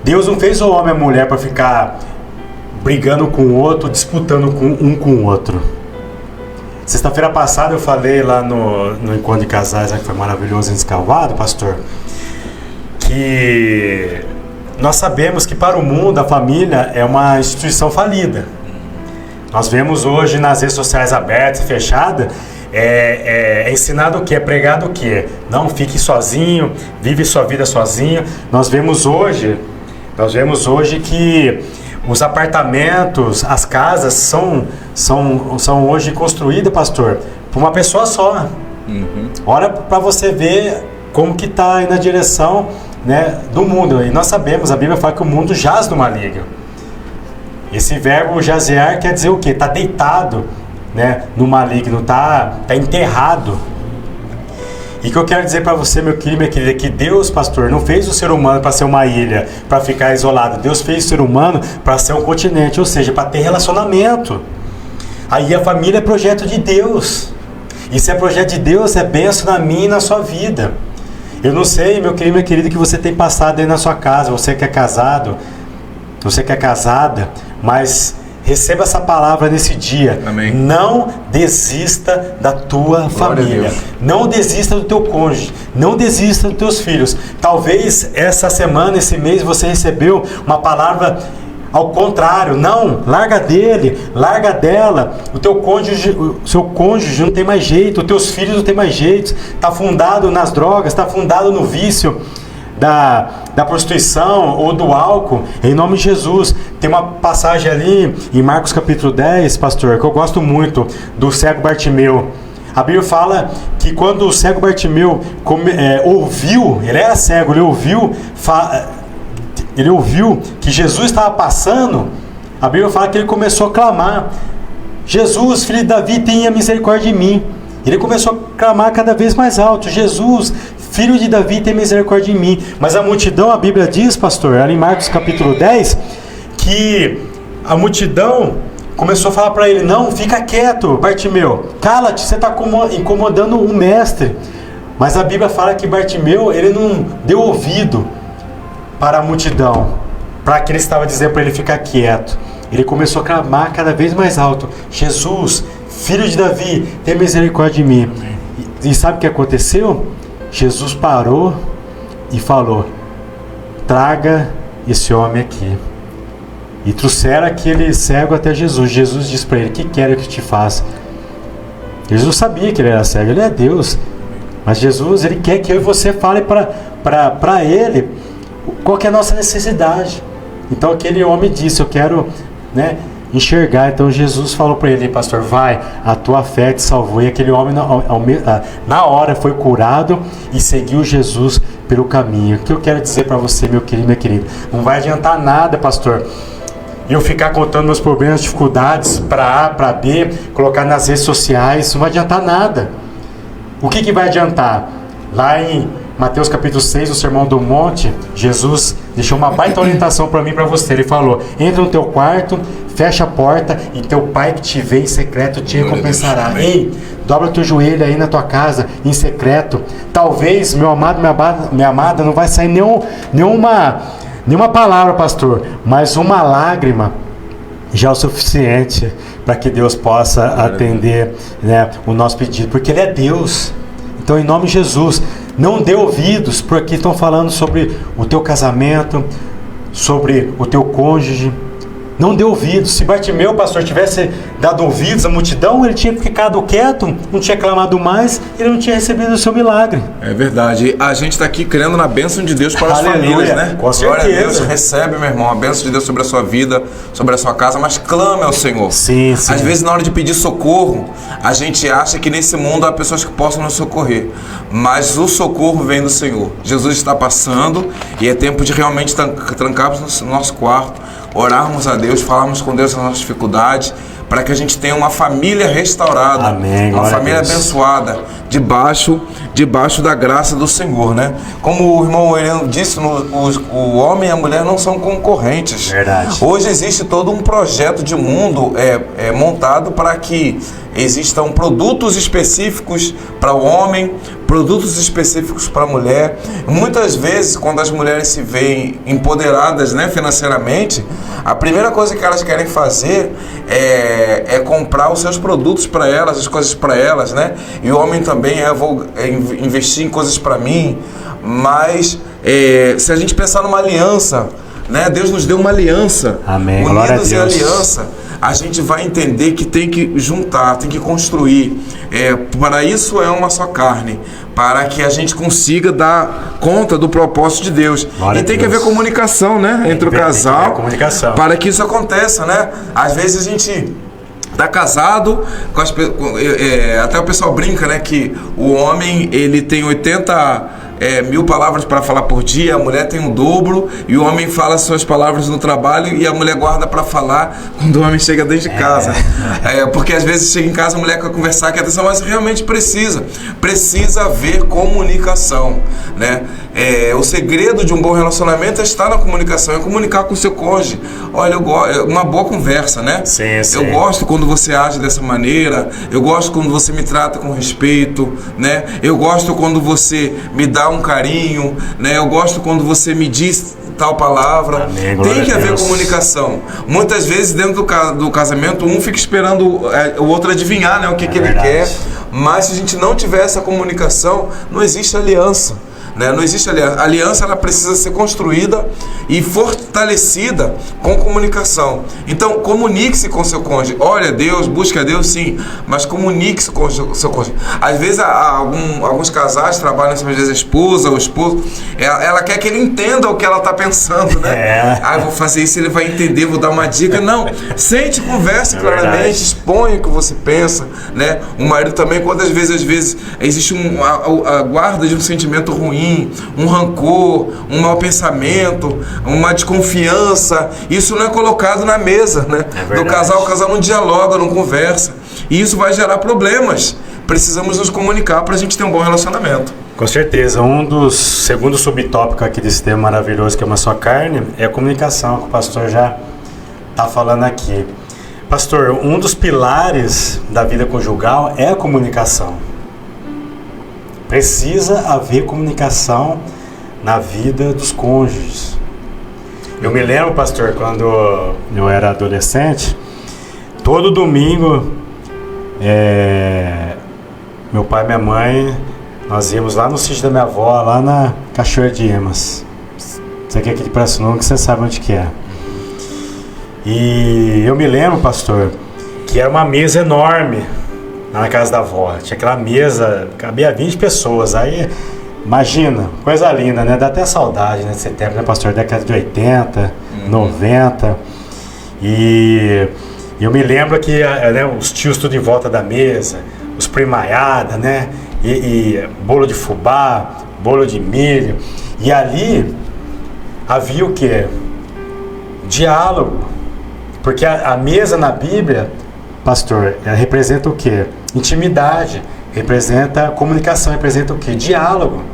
Deus não fez o homem e a mulher para ficar brigando com o outro, disputando com o outro. Sexta-feira passada eu falei lá no Encontro de Casais, que foi maravilhoso em Escalvado, pastor, que nós sabemos que para o mundo a família é uma instituição falida. Nós vemos hoje nas redes sociais abertas e fechadas, é ensinado o que? É pregado o que? Não fique sozinho, vive sua vida sozinho. Nós vemos hoje que os apartamentos, as casas são hoje construídas, pastor, por uma pessoa só. Olha para você ver como que está aí na direção, né, do mundo. E nós sabemos, a Bíblia fala que o mundo jaz no maligno. Esse verbo jazear quer dizer o quê? Está deitado, né, no maligno, está enterrado. E o que eu quero dizer para você, meu querido, minha querida, é que Deus, pastor, não fez o ser humano para ser uma ilha, para ficar isolado. Deus fez o ser humano para ser um continente, ou seja, para ter relacionamento. Aí a família é projeto de Deus. E se é projeto de Deus, é bênção na minha e na sua vida. Eu não sei, meu querido, minha querida, que você tem passado aí na sua casa, você que é casado, você que é casada, mas receba essa palavra nesse dia. Amém. Não desista da tua família. Não desista do teu cônjuge. Não desista dos teus filhos. Talvez essa semana, esse mês, você recebeu uma palavra ao contrário. Não, larga dele, larga dela. O seu cônjuge não tem mais jeito. Os teus filhos não tem mais jeito. Está afundado nas drogas, está afundado no vício da prostituição ou do álcool, em nome de Jesus. Tem uma passagem ali em Marcos capítulo 10, pastor, que eu gosto muito, do cego Bartimeu. A Bíblia fala que quando o cego Bartimeu ouviu, ele era cego, ele ouviu que Jesus estava passando, a Bíblia fala que ele começou a clamar: Jesus, filho de Davi, tenha misericórdia de mim. Ele começou a clamar cada vez mais alto: Jesus, filho de Davi, tem misericórdia de mim. Mas a multidão, a Bíblia diz, pastor, ali em Marcos capítulo 10, que a multidão começou a falar para ele: não, fica quieto, Bartimeu, cala-te, você está incomodando o mestre. Mas a Bíblia fala que Bartimeu, ele não deu ouvido para a multidão, para que ele estava dizendo para ele ficar quieto. Ele começou a clamar cada vez mais alto: Jesus, filho de Davi, tem misericórdia de mim. E sabe o que aconteceu? Jesus parou e falou: traga esse homem aqui. E trouxeram aquele cego até Jesus. Jesus disse para ele: que quero que te faça? Jesus sabia que ele era cego, ele é Deus. Mas Jesus, ele quer que eu e você fale para ele qual que é a nossa necessidade. Então aquele homem disse: eu quero, enxergar. Então Jesus falou para ele: pastor, vai, a tua fé te salvou. E aquele homem na hora foi curado e seguiu Jesus pelo caminho. O que eu quero dizer para você, meu querido, minha querida, não vai adiantar nada, pastor, eu ficar contando meus problemas, dificuldades para A, para B, colocar nas redes sociais. Não vai adiantar nada. O que vai adiantar? Lá em Mateus capítulo 6, o Sermão do Monte, Jesus deixou uma baita orientação para mim e para você. Ele falou: entra no teu quarto, fecha a porta e teu pai que te vê em secreto te recompensará. Ei, dobra teu joelho aí na tua casa, em secreto. Talvez, meu amado, minha amada, não vai sair nenhuma palavra, pastor, mas uma lágrima já é o suficiente para que Deus possa atender, o nosso pedido, porque Ele é Deus. Então, em nome de Jesus, não dê ouvidos, porque estão falando sobre o teu casamento, sobre o teu cônjuge. Não dê ouvidos. Se Bartimeu, pastor, tivesse dado ouvidos à multidão, ele tinha ficado quieto, não tinha clamado mais, ele não tinha recebido o seu milagre. É verdade. A gente está aqui crendo na bênção de Deus para as famílias, né? Com certeza. Glória a Deus. Recebe, meu irmão, a bênção de Deus sobre a sua vida, sobre a sua casa, mas clame ao Senhor. Sim. Às vezes, na hora de pedir socorro, a gente acha que nesse mundo há pessoas que possam nos socorrer, mas o socorro vem do Senhor. Jesus está passando e é tempo de realmente trancarmos no nosso quarto, orarmos a Deus, falarmos com Deus as nossas dificuldades, para que a gente tenha uma família restaurada, Amém, uma glória família a Deus. abençoada, debaixo da graça do Senhor, né? Como o irmão Heleno disse, o homem e a mulher não são concorrentes. Verdade. Hoje existe todo um projeto de mundo montado para que existam produtos específicos para o homem, produtos específicos para a mulher. Muitas vezes, quando as mulheres se veem empoderadas, né, financeiramente, a primeira coisa que elas querem fazer é comprar os seus produtos para elas, as coisas para elas, né? E o homem também vou investir em coisas para mim. Mas se a gente pensar numa aliança, né? Deus nos deu uma aliança. Amém. Glória a Unidos em Deus. aliança, a gente vai entender que tem que juntar, tem que construir. Para isso é uma só carne, para que a gente consiga dar conta do propósito de Deus. Glória E tem a que Deus. haver comunicação, né? Entre o Tem que casal, haver comunicação. para que isso aconteça, né? Às vezes a gente tá casado, até o pessoal brinca, né? Que o homem, ele tem 80 mil palavras para falar por dia, a mulher tem o dobro, e o homem fala suas palavras no trabalho e a mulher guarda para falar quando o homem chega dentro de casa. Porque às vezes chega em casa, a mulher quer conversar, quer atenção, mas realmente precisa haver comunicação, né? O segredo de um bom relacionamento é estar na comunicação, é comunicar com o seu cônjuge. Olha, uma boa conversa, né? Sim, sim. Eu gosto quando você age dessa maneira, eu gosto quando você me trata com respeito, né? Eu gosto quando você me dá um carinho, né? Eu gosto quando você me diz tal palavra. Amém, glória Tem que a haver Deus. comunicação. Muitas vezes dentro do casamento um fica esperando o outro adivinhar, né, o que ele verdade. quer, mas se a gente não tiver essa comunicação, não existe aliança. Né? Não existe aliança. A aliança, ela precisa ser construída e fortalecida com comunicação. Então, comunique-se com seu cônjuge. Olha a Deus, busque a Deus, sim, mas comunique-se com o seu cônjuge. Às vezes, alguns casais trabalham, às vezes, a esposa ou o esposo, ela quer que ele entenda o que ela está pensando, né? Eu vou fazer isso, ele vai entender, vou dar uma dica. Não, sente, converse claramente, verdade. exponha o que você pensa, né? O marido também, quantas vezes existe a guarda de um sentimento ruim, um rancor, um mau pensamento, uma desconfiança, isso não é colocado na mesa, né? Do casal, o casal não dialoga, não conversa, e isso vai gerar problemas. Precisamos nos comunicar para a gente ter um bom relacionamento. Com certeza, segundo subtópico aqui desse tema maravilhoso que é uma só carne, é a comunicação, que o pastor já está falando aqui. Pastor, um dos pilares da vida conjugal é a comunicação. Precisa haver comunicação na vida dos cônjuges. Eu me lembro, pastor, quando eu era adolescente, todo domingo, meu pai e minha mãe, nós íamos lá no sítio da minha avó, lá na Cachoeira de Emas. Isso aqui é aqui de Pirassununga, que você sabe onde que é. E eu me lembro, pastor, que era uma mesa enorme lá na casa da avó. Tinha aquela mesa, cabia 20 pessoas. Aí, imagina, coisa linda, né? Dá até saudade, né, desse tempo, né, pastor? Década de 80, 90. E eu me lembro que né, os tios tudo em volta da mesa, os primaiada, né? E bolo de fubá, bolo de milho. E ali havia o quê? Diálogo. Porque a mesa na Bíblia, pastor, ela representa o quê? Intimidade, representa comunicação, representa o quê? Diálogo.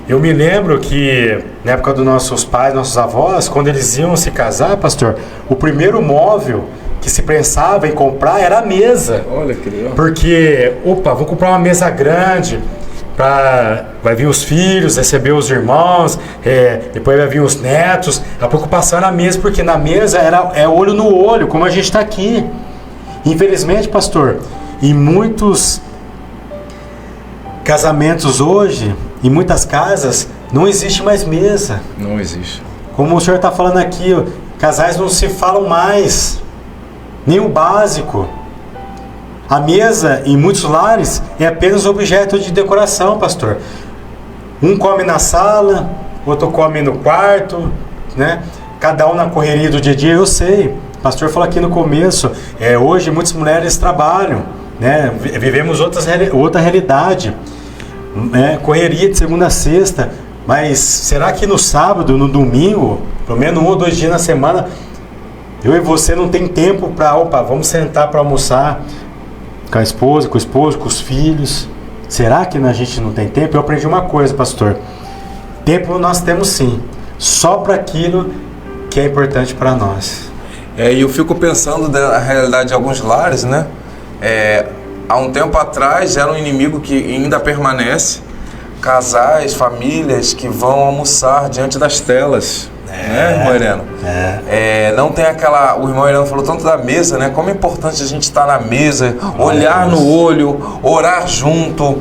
Eu me lembro que na época dos nossos pais, nossos avós, quando eles iam se casar, pastor, o primeiro móvel que se pensava em comprar era a mesa. Olha que legal. Porque, vou comprar uma mesa grande, vai vir os filhos, receber os irmãos, depois vai vir os netos. A preocupação era a mesa, porque na mesa é olho no olho, como a gente está aqui. Infelizmente, pastor, em muitos casamentos hoje, em muitas casas, não existe mais mesa. Não existe. Como o senhor está falando aqui, casais não se falam mais, nem o básico. A mesa, em muitos lares, é apenas objeto de decoração, pastor. Um come na sala, outro come no quarto, né? Cada um na correria do dia a dia, eu sei. O pastor falou aqui no começo, hoje muitas mulheres trabalham, né? Vivemos outra realidade, né? Correria de segunda a sexta, mas será que no sábado, no domingo, pelo menos 1 ou 2 dias na semana, Eu e você não tem tempo para, vamos sentar para almoçar com a esposa, com o esposo, com os filhos. Será que a gente não tem tempo? Eu aprendi uma coisa, pastor. Tempo nós temos sim, só para aquilo que é importante para nós. E eu fico pensando da realidade de alguns lares, né? Há um tempo atrás era um inimigo que ainda permanece, casais, famílias que vão almoçar diante das telas, né, irmão Ireno? Não tem aquela... O irmão Ireno falou tanto da mesa, né? Como é importante a gente estar na mesa, olhar no olho, orar junto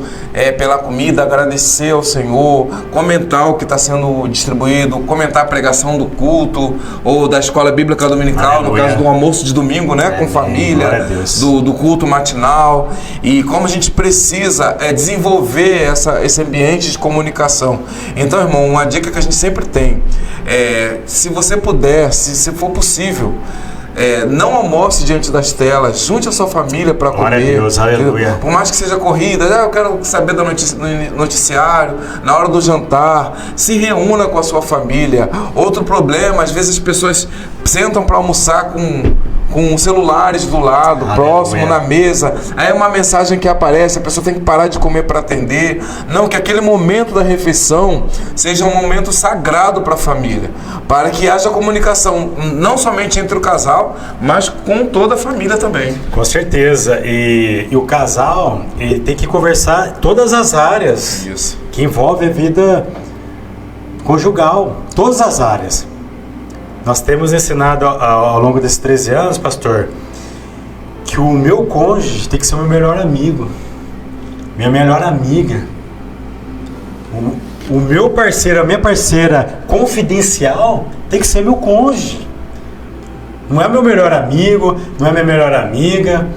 pela comida, agradecer ao Senhor, comentar o que está sendo distribuído, comentar a pregação do culto ou da escola bíblica dominical, no caso do almoço de domingo, né? Com família, do culto matinal. E como a gente precisa desenvolver esse ambiente de comunicação. Então, irmão, uma dica que a gente sempre tem, se você puder, se for possível, não almoce diante das telas, junte a sua família para comer. Glória a Deus, aleluia. Por mais que seja corrida, eu quero saber do noticiário, na hora do jantar, se reúna com a sua família. Outro problema, às vezes as pessoas sentam para almoçar com celulares do lado, próximo, na mesa. Aí é uma mensagem que aparece, a pessoa tem que parar de comer para atender. Não, que aquele momento da refeição seja um momento sagrado para a família, para que haja comunicação, não somente entre o casal, mas com toda a família também. Com certeza. E o casal, ele tem que conversar todas as áreas que envolvem a vida conjugal, todas as áreas. Nós temos ensinado ao longo desses 13 anos, pastor, que o meu cônjuge tem que ser o meu melhor amigo, minha melhor amiga. O meu parceiro, a minha parceira confidencial tem que ser meu cônjuge. Não é meu melhor amigo, não é minha melhor amiga.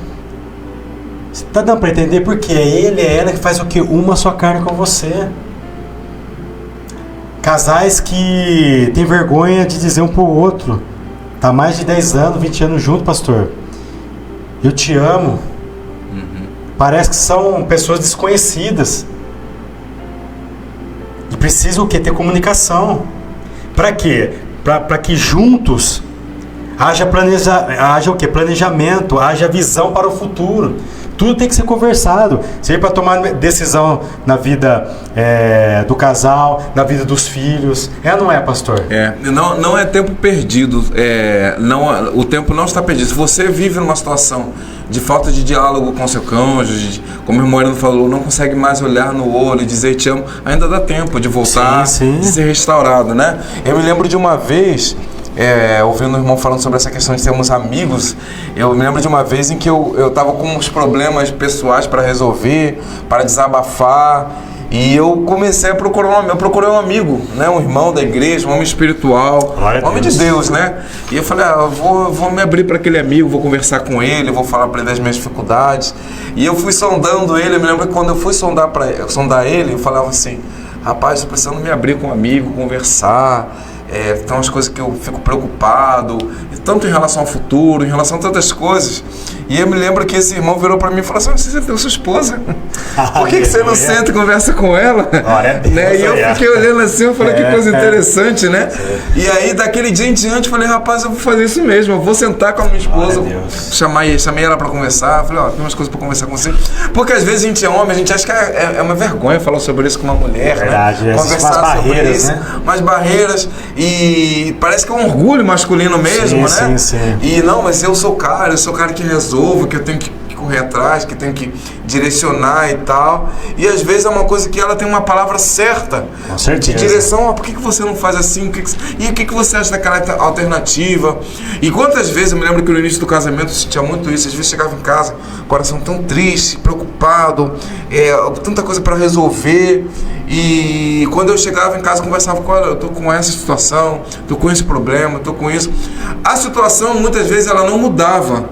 Você tá dando para entender? Porque é ele, é ela que faz o quê? Uma só carne com você. Casais que têm vergonha de dizer um pro outro: tá mais de 10 anos, 20 anos junto, pastor, eu te amo. Parece que são pessoas desconhecidas. E precisa o quê? Ter comunicação. Para quê? Para que juntos haja o quê? Planejamento, haja visão para o futuro. Tudo tem que ser conversado. Seja para tomar decisão na vida do casal, na vida dos filhos. Não é, pastor? Não é tempo perdido. O tempo não está perdido. Se você vive numa situação de falta de diálogo com seu cônjuge, como o irmão Ireno falou, não consegue mais olhar no olho e dizer te amo, ainda dá tempo de voltar, de ser restaurado, né? Eu me lembro de uma vez... ouvindo o irmão falando sobre essa questão de sermos amigos, eu me lembro de uma vez em que eu estava com uns problemas pessoais para resolver, para desabafar, e eu comecei a procurar eu procurei um amigo, né, um irmão da igreja, um homem espiritual, um homem de Deus, né? E eu falei, vou me abrir para aquele amigo, vou conversar com ele, vou falar para ele das minhas dificuldades. E eu fui sondando ele. Eu me lembro que quando eu fui sondar ele, eu falava assim: rapaz, estou precisando me abrir com um amigo, conversar. Tem umas coisas que eu fico preocupado, tanto em relação ao futuro, em relação a tantas coisas. E eu me lembro que esse irmão virou para mim e falou assim: você tem sua esposa? Por que você não senta e conversa com ela? Né? E eu fiquei olhando assim, eu falei, que coisa interessante, né? E aí, daquele dia em diante, eu falei, rapaz, eu vou fazer isso mesmo, eu vou sentar com a minha esposa, chamei ela para conversar, falei, tem umas coisas para conversar com você. Porque às vezes a gente é homem, a gente acha que é uma vergonha falar sobre isso com uma mulher, né? Conversar sobre isso, umas barreiras. E parece que é um orgulho masculino mesmo, né? Sim. E não, mas eu sou o cara que resolvo, que eu tenho que correr atrás, que tenho que direcionar e tal. E às vezes é uma coisa que ela tem uma palavra certa de direção. Por que você não faz assim? E o que você acha daquela alternativa? E quantas vezes, eu me lembro que no início do casamento eu sentia muito isso. Às vezes chegava em casa, coração tão triste, preocupado, tanta coisa para resolver. E quando eu chegava em casa, conversava com ela: eu tô com essa situação, tô com esse problema, tô com isso. A situação muitas vezes ela não mudava,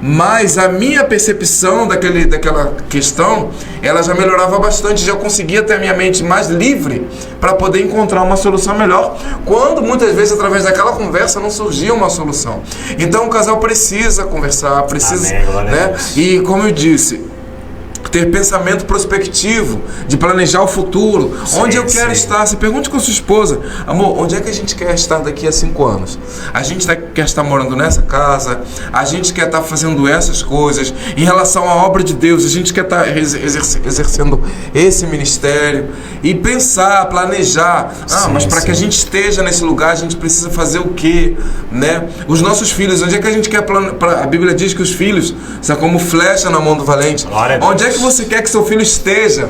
mas a minha percepção daquela questão, ela já melhorava bastante, já conseguia ter a minha mente mais livre para poder encontrar uma solução melhor, quando muitas vezes através daquela conversa não surgia uma solução. Então o casal precisa conversar, precisa, né? E como eu disse, ter pensamento prospectivo, de planejar o futuro. Onde eu quero estar? Você pergunte com a sua esposa: amor, onde é que a gente quer estar daqui a 5 anos? A gente quer estar morando nessa casa, a gente quer estar fazendo essas coisas. Em relação à obra de Deus, a gente quer estar exercendo esse ministério. E pensar, planejar. Mas para que a gente esteja nesse lugar, a gente precisa fazer o quê? Né? Os nossos filhos, onde é que a gente quer planejar? A Bíblia diz que os filhos são como flecha na mão do valente. Onde é que você quer que seu filho esteja?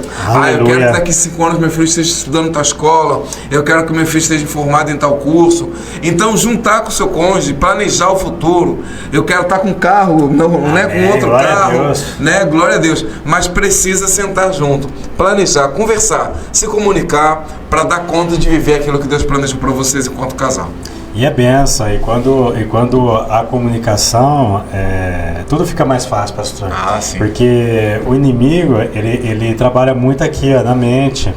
Eu quero que daqui a 5 anos meu filho esteja estudando em tal escola, eu quero que meu filho esteja formado em tal curso. Então, juntar com o seu cônjuge, planejar o futuro. Eu quero estar com um carro, não é com outro carro, né? Glória a Deus. Mas precisa sentar junto, planejar, conversar, se comunicar para dar conta de viver aquilo que Deus planejou para vocês enquanto casal. E é benção, e quando a comunicação, tudo fica mais fácil, pastor. Sim. Porque o inimigo, ele trabalha muito aqui, na mente.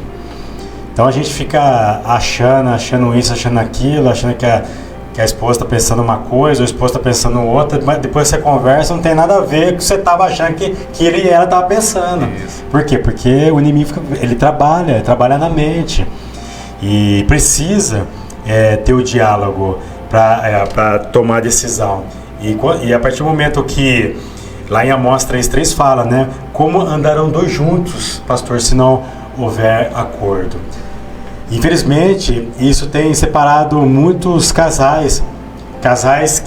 Então a gente fica achando isso, achando aquilo, achando que a esposa está pensando uma coisa, o esposo está pensando outra, mas depois você conversa, não tem nada a ver com o que você estava achando que ele e ela estavam pensando. Isso. Por quê? Porque o inimigo, ele trabalha na mente. E precisa ter o diálogo para tomar decisão. E a partir do momento que, lá em Amós 3:3 fala, né? Como andarão 2 juntos, pastor, se não houver acordo? Infelizmente, isso tem separado muitos casais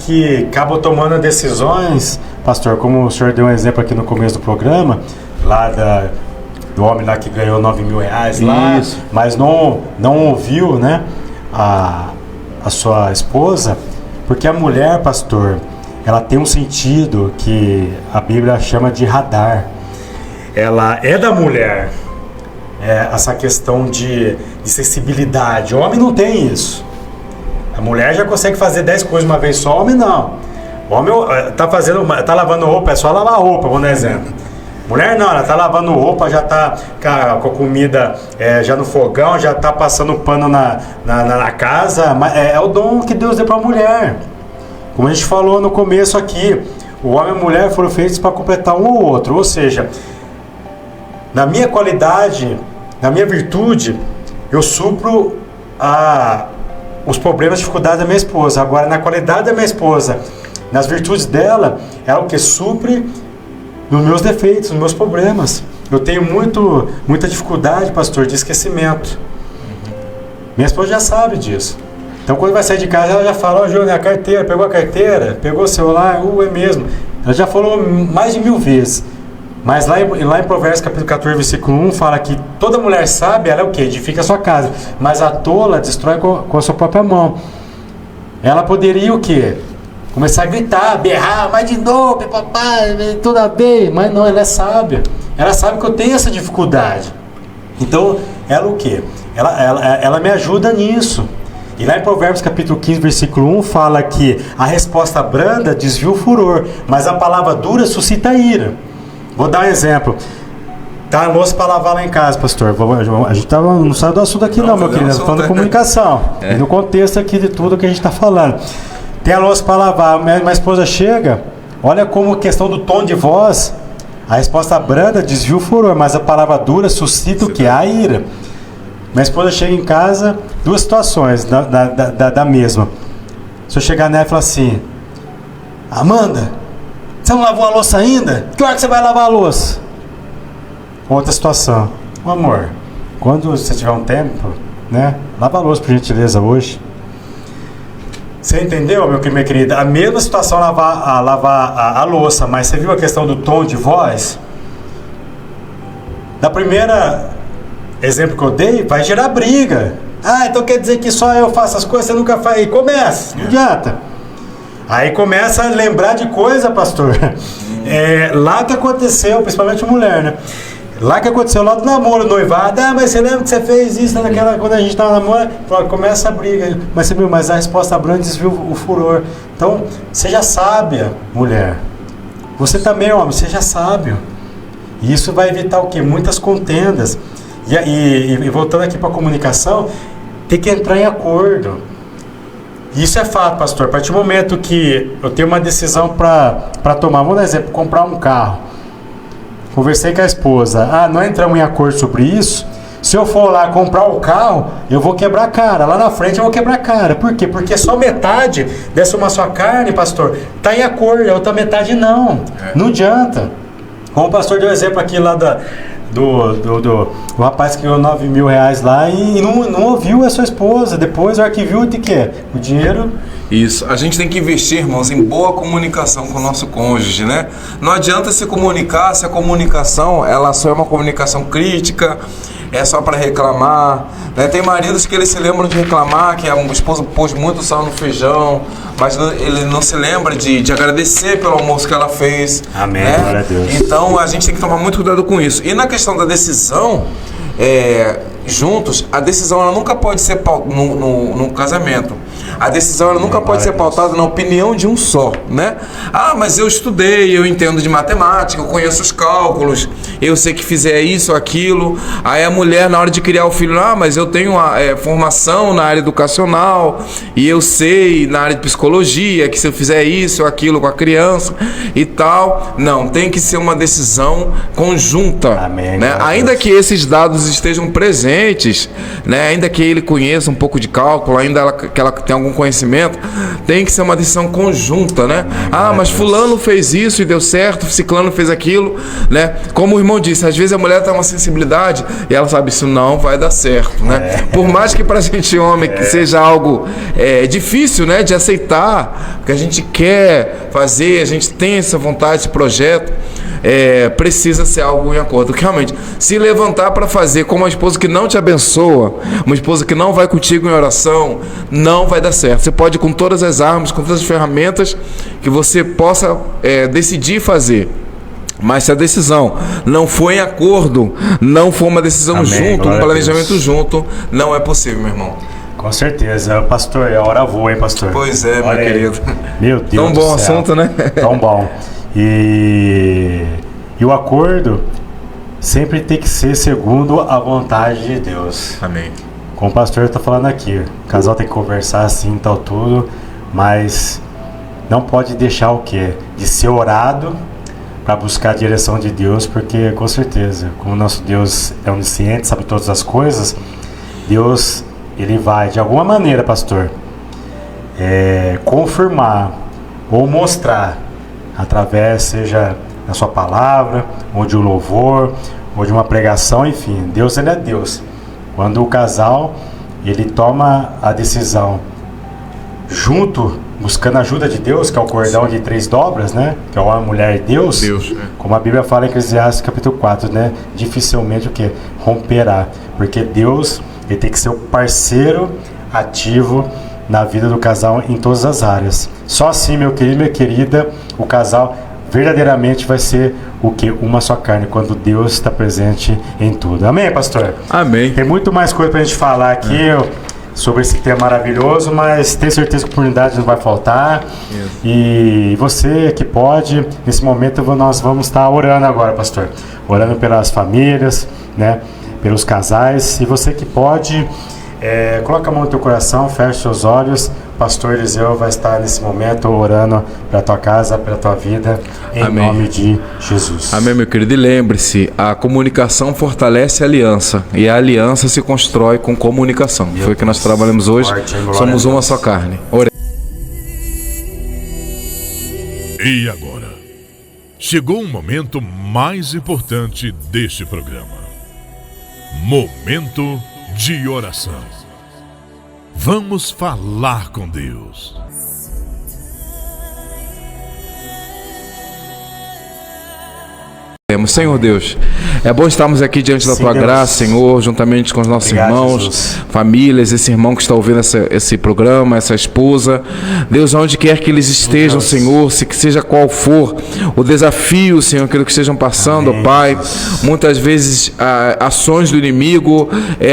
que acabam tomando decisões, pastor, como o senhor deu um exemplo aqui no começo do programa, lá do homem lá que ganhou R$9.000 lá, mas não ouviu, né, a sua esposa, porque a mulher, pastor, ela tem um sentido que a Bíblia chama de radar. Ela é da mulher, essa questão de sensibilidade. O homem não tem isso. A mulher já consegue fazer 10 coisas uma vez só, o homem não. O homem tá lavando roupa, é só lavar roupa, vamos dar exemplo. Mulher não, ela tá lavando roupa, já tá com a comida já no fogão, já tá passando pano na casa, mas é o dom que Deus deu pra mulher. Como a gente falou no começo aqui, o homem e a mulher foram feitos para completar um ou outro, ou seja, na minha qualidade, na minha virtude, eu supro os problemas, dificuldades da minha esposa. Agora, na qualidade da minha esposa, nas virtudes dela, ela o que? Supre nos meus defeitos, nos meus problemas. Eu tenho muita dificuldade, pastor, de esquecimento. Minha esposa já sabe disso. Então, quando vai sair de casa, ela já fala: Júnior, a carteira, pegou a carteira? Pegou o celular? É mesmo. Ela já falou mais de 1000 vezes. Mas lá em Provérbios capítulo 14, versículo 1, fala que toda mulher sábia, ela é o quê? Edifica a sua casa. Mas a tola destrói com a sua própria mão. Ela poderia o quê? Começar a gritar, berrar, mas de novo, papai, tudo a ver. Mas não, ela é sábia. Ela sabe que eu tenho essa dificuldade. Então, ela o quê? Ela me ajuda nisso. E lá em Provérbios capítulo 15, versículo 1, fala que a resposta branda desvia o furor, mas a palavra dura suscita ira. Vou dar um exemplo. Tá a louça para lavar lá em casa, pastor. A gente não sai do assunto aqui não, meu querido. Estamos falando de comunicação. E no contexto aqui de tudo que a gente está falando. Tem a louça para lavar. Minha esposa chega, olha como questão do tom de voz, a resposta branda desvia o furor, mas a palavra dura suscita o que? A ira. Minha esposa chega em casa, 2 situações da mesma. Se eu chegar nela e falar assim: Amanda, você não lavou a louça ainda? Que hora que você vai lavar a louça? Outra situação: amor, quando você tiver um tempo, né, lava a louça por gentileza hoje. Você entendeu, minha querida? A mesma situação lavar a louça, mas você viu a questão do tom de voz? Da primeira exemplo que eu dei, vai gerar briga. Então quer dizer que só eu faço as coisas, você nunca faz. E começa, não adianta. Aí começa a lembrar de coisa, pastor. Lá que aconteceu, principalmente mulher, né? Lá que aconteceu, lá do namoro, noivado. Mas você lembra que você fez isso naquela, quando a gente estava namorando? Começa a briga. Mas você viu, mas a resposta branda desviou o furor. Então, seja sábia, mulher. Você também, homem, seja sábio. E isso vai evitar o quê? Muitas contendas. E voltando aqui para a comunicação, tem que entrar em acordo. Isso é fato, pastor. A partir do momento que eu tenho uma decisão para tomar, vamos dar exemplo, comprar um carro. conversei com a esposa, não entramos em acordo sobre isso. Se eu for lá comprar o carro, eu vou quebrar a cara. Lá na frente eu vou quebrar a cara. Por quê? Porque só metade dessa uma só carne, pastor, está em acordo. A outra metade não. Não adianta. Como o pastor deu exemplo aqui lá do rapaz que ganhou 9 mil reais lá e não ouviu a sua esposa. Depois o arquiviu de quê? O dinheiro. Isso, a gente tem que investir, irmãos, em boa comunicação com o nosso cônjuge, né? Não adianta se comunicar se a comunicação, ela só é uma comunicação crítica, é só para reclamar, né? Tem maridos que eles se lembram de reclamar que a esposa pôs muito sal no feijão, mas ele não se lembra de agradecer pelo almoço que ela fez. Amém, né? glória a Deus. Então a gente tem que tomar muito cuidado com isso. E na questão da decisão, juntos, a decisão ela nunca pode ser no casamento. A decisão ela nunca pode ser pautada na opinião de um só, né? Mas eu estudei, eu entendo de matemática, eu conheço os cálculos, eu sei que fizer isso ou aquilo. Aí a mulher, na hora de criar o filho, mas eu tenho formação na área educacional e eu sei na área de psicologia que se eu fizer isso ou aquilo com a criança e tal. Não, tem que ser uma decisão conjunta. Amém, né? Ainda que esses dados estejam presentes, né? Ainda que ele conheça um pouco de cálculo, ainda que ela tenha algum conhecimento, tem que ser uma decisão conjunta, né? Mas fulano fez isso e deu certo, ciclano fez aquilo, né? Como o irmão disse, às vezes a mulher tem uma sensibilidade e ela sabe, isso não vai dar certo, né? Por mais que pra gente homem que seja algo difícil, né, de aceitar, porque a gente quer fazer, a gente tem essa vontade, esse projeto, precisa ser algo em acordo. Que realmente, se levantar para fazer com uma esposa que não te abençoa, uma esposa que não vai contigo em oração, não vai dar certo. Você pode ir com todas as armas, com todas as ferramentas que você possa decidir fazer. Mas se a decisão não for em acordo, não for uma decisão Amém, junto, um planejamento junto, não é possível, meu irmão. Com certeza. Pastor, a hora voa, hein, pastor? Pois é, meu querido. Meu Deus Tão bom do céu. assunto, né? Tão bom. E o acordo sempre tem que ser segundo a vontade de Deus. Amém. Como o pastor está falando aqui, o casal tem que conversar assim, tal, tudo, mas não pode deixar o quê? De ser orado para buscar a direção de Deus, porque com certeza, como o nosso Deus é onisciente, sabe todas as coisas, Deus, ele vai, de alguma maneira, pastor, confirmar ou mostrar, através, seja da sua palavra, ou de um louvor, ou de uma pregação, enfim, Deus, ele é Deus. Quando o casal, ele toma a decisão junto, buscando a ajuda de Deus, que é o cordão de 3 dobras, né? Que é homem, mulher e Deus. Como a Bíblia fala em Eclesiastes capítulo 4, né? Dificilmente o que? Romperá. Porque Deus, ele tem que ser o parceiro ativo na vida do casal em todas as áreas. Só assim, meu querido e minha querida, o casal verdadeiramente vai ser o que? Uma só carne, quando Deus está presente em tudo. Amém, pastor? Amém. Tem muito mais coisa pra gente falar aqui sobre esse tema maravilhoso, mas tenho certeza que oportunidade não vai faltar. E você que pode, nesse momento nós vamos estar orando agora, pastor. Orando pelas famílias, né? Pelos casais. E você que pode, coloca a mão no teu coração, fecha seus olhos. Pastor Eliseu vai estar nesse momento orando pela tua casa, pela tua vida, em Amém. nome de Jesus. Amém, meu querido. E lembre-se, a comunicação fortalece a aliança, e a aliança se constrói com comunicação. Foi o que nós trabalhamos hoje. Somos uma só carne. E agora, chegou um momento mais importante deste programa. Momento de oração. Vamos falar com Deus. Senhor Deus, é bom estarmos aqui diante da Tua graça, Senhor, juntamente com os nossos irmãos, Jesus. famílias, esse irmão que está ouvindo esse programa, essa esposa. Deus, onde quer que eles estejam, Deus. Senhor, seja qual for o desafio, Senhor, aquilo que estejam passando, Amém, Pai. Jesus. Muitas vezes ações do inimigo,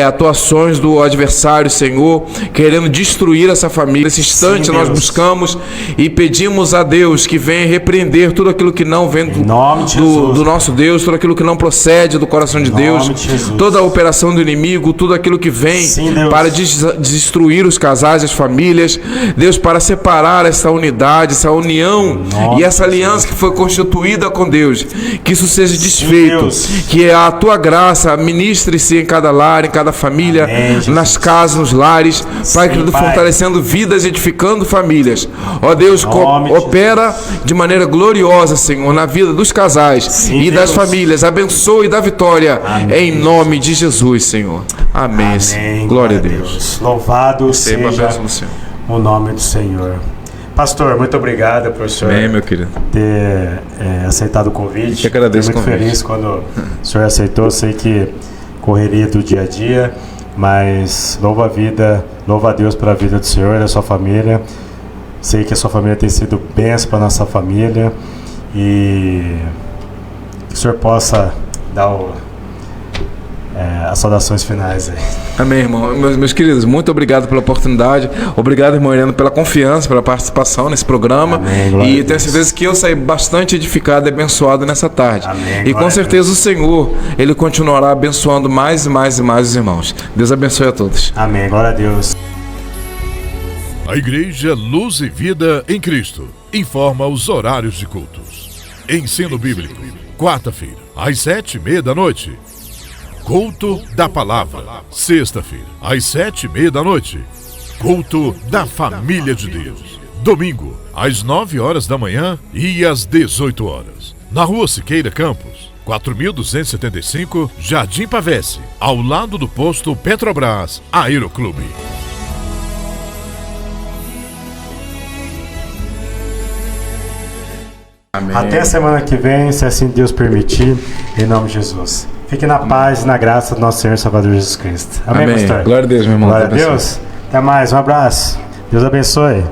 atuações do adversário, Senhor, querendo destruir essa família. Nesse instante Sim, nós Deus. buscamos e pedimos a Deus que venha repreender tudo aquilo que não vem Em nome de Jesus. do nosso nosso Deus, tudo aquilo que não procede do coração de Deus, toda a operação do inimigo, tudo aquilo que vem para destruir os casais, as famílias, Deus, para separar essa unidade, essa união e essa aliança que foi constituída com Deus, que isso seja desfeito, que a tua graça ministre-se em cada lar, em cada família, nas casas, nos lares, Pai querido, fortalecendo vidas, edificando famílias. Ó Deus, opera de maneira gloriosa, Senhor, na vida dos casais e das famílias. Abençoe e dá vitória em nome de Jesus, Senhor. Amém. Glória a Deus. Louvado seja o nome do Senhor. Pastor, muito obrigado por o senhor meu querido, ter aceitado o convite. Eu agradeço. Fico muito feliz quando o senhor aceitou. Sei que correria do dia a dia, mas louva a vida, louva a Deus pela vida do senhor e da sua família. Sei que a sua família tem sido bênção para a nossa família e que o senhor possa dar as saudações finais aí. Amém, irmão. Meus queridos, muito obrigado pela oportunidade. Obrigado, irmão Heleno, pela confiança, pela participação nesse programa. Amém, e tenho certeza que eu saí bastante edificado e abençoado nessa tarde. Amém, e com certeza o Senhor, Ele continuará abençoando mais e mais e mais os irmãos. Deus abençoe a todos. Amém. Glória a Deus. A Igreja Luz e Vida em Cristo informa os horários de cultos. Ensino Bíblico, quarta-feira, às 7:30 da noite. Culto da Palavra, sexta-feira, às 7:30 da noite. Culto da Família de Deus, domingo, às 9 horas da manhã e às 18 horas. Na Rua Siqueira Campos, 4275, Jardim Pavese, ao lado do posto Petrobras Aeroclube. Amém. Até a semana que vem, se assim Deus permitir, em nome de Jesus. Fique na paz e na graça do nosso Senhor e Salvador Jesus Cristo. Amém, pastor? Glória a Deus, meu irmão. Glória a Deus. Até mais, um abraço. Deus abençoe.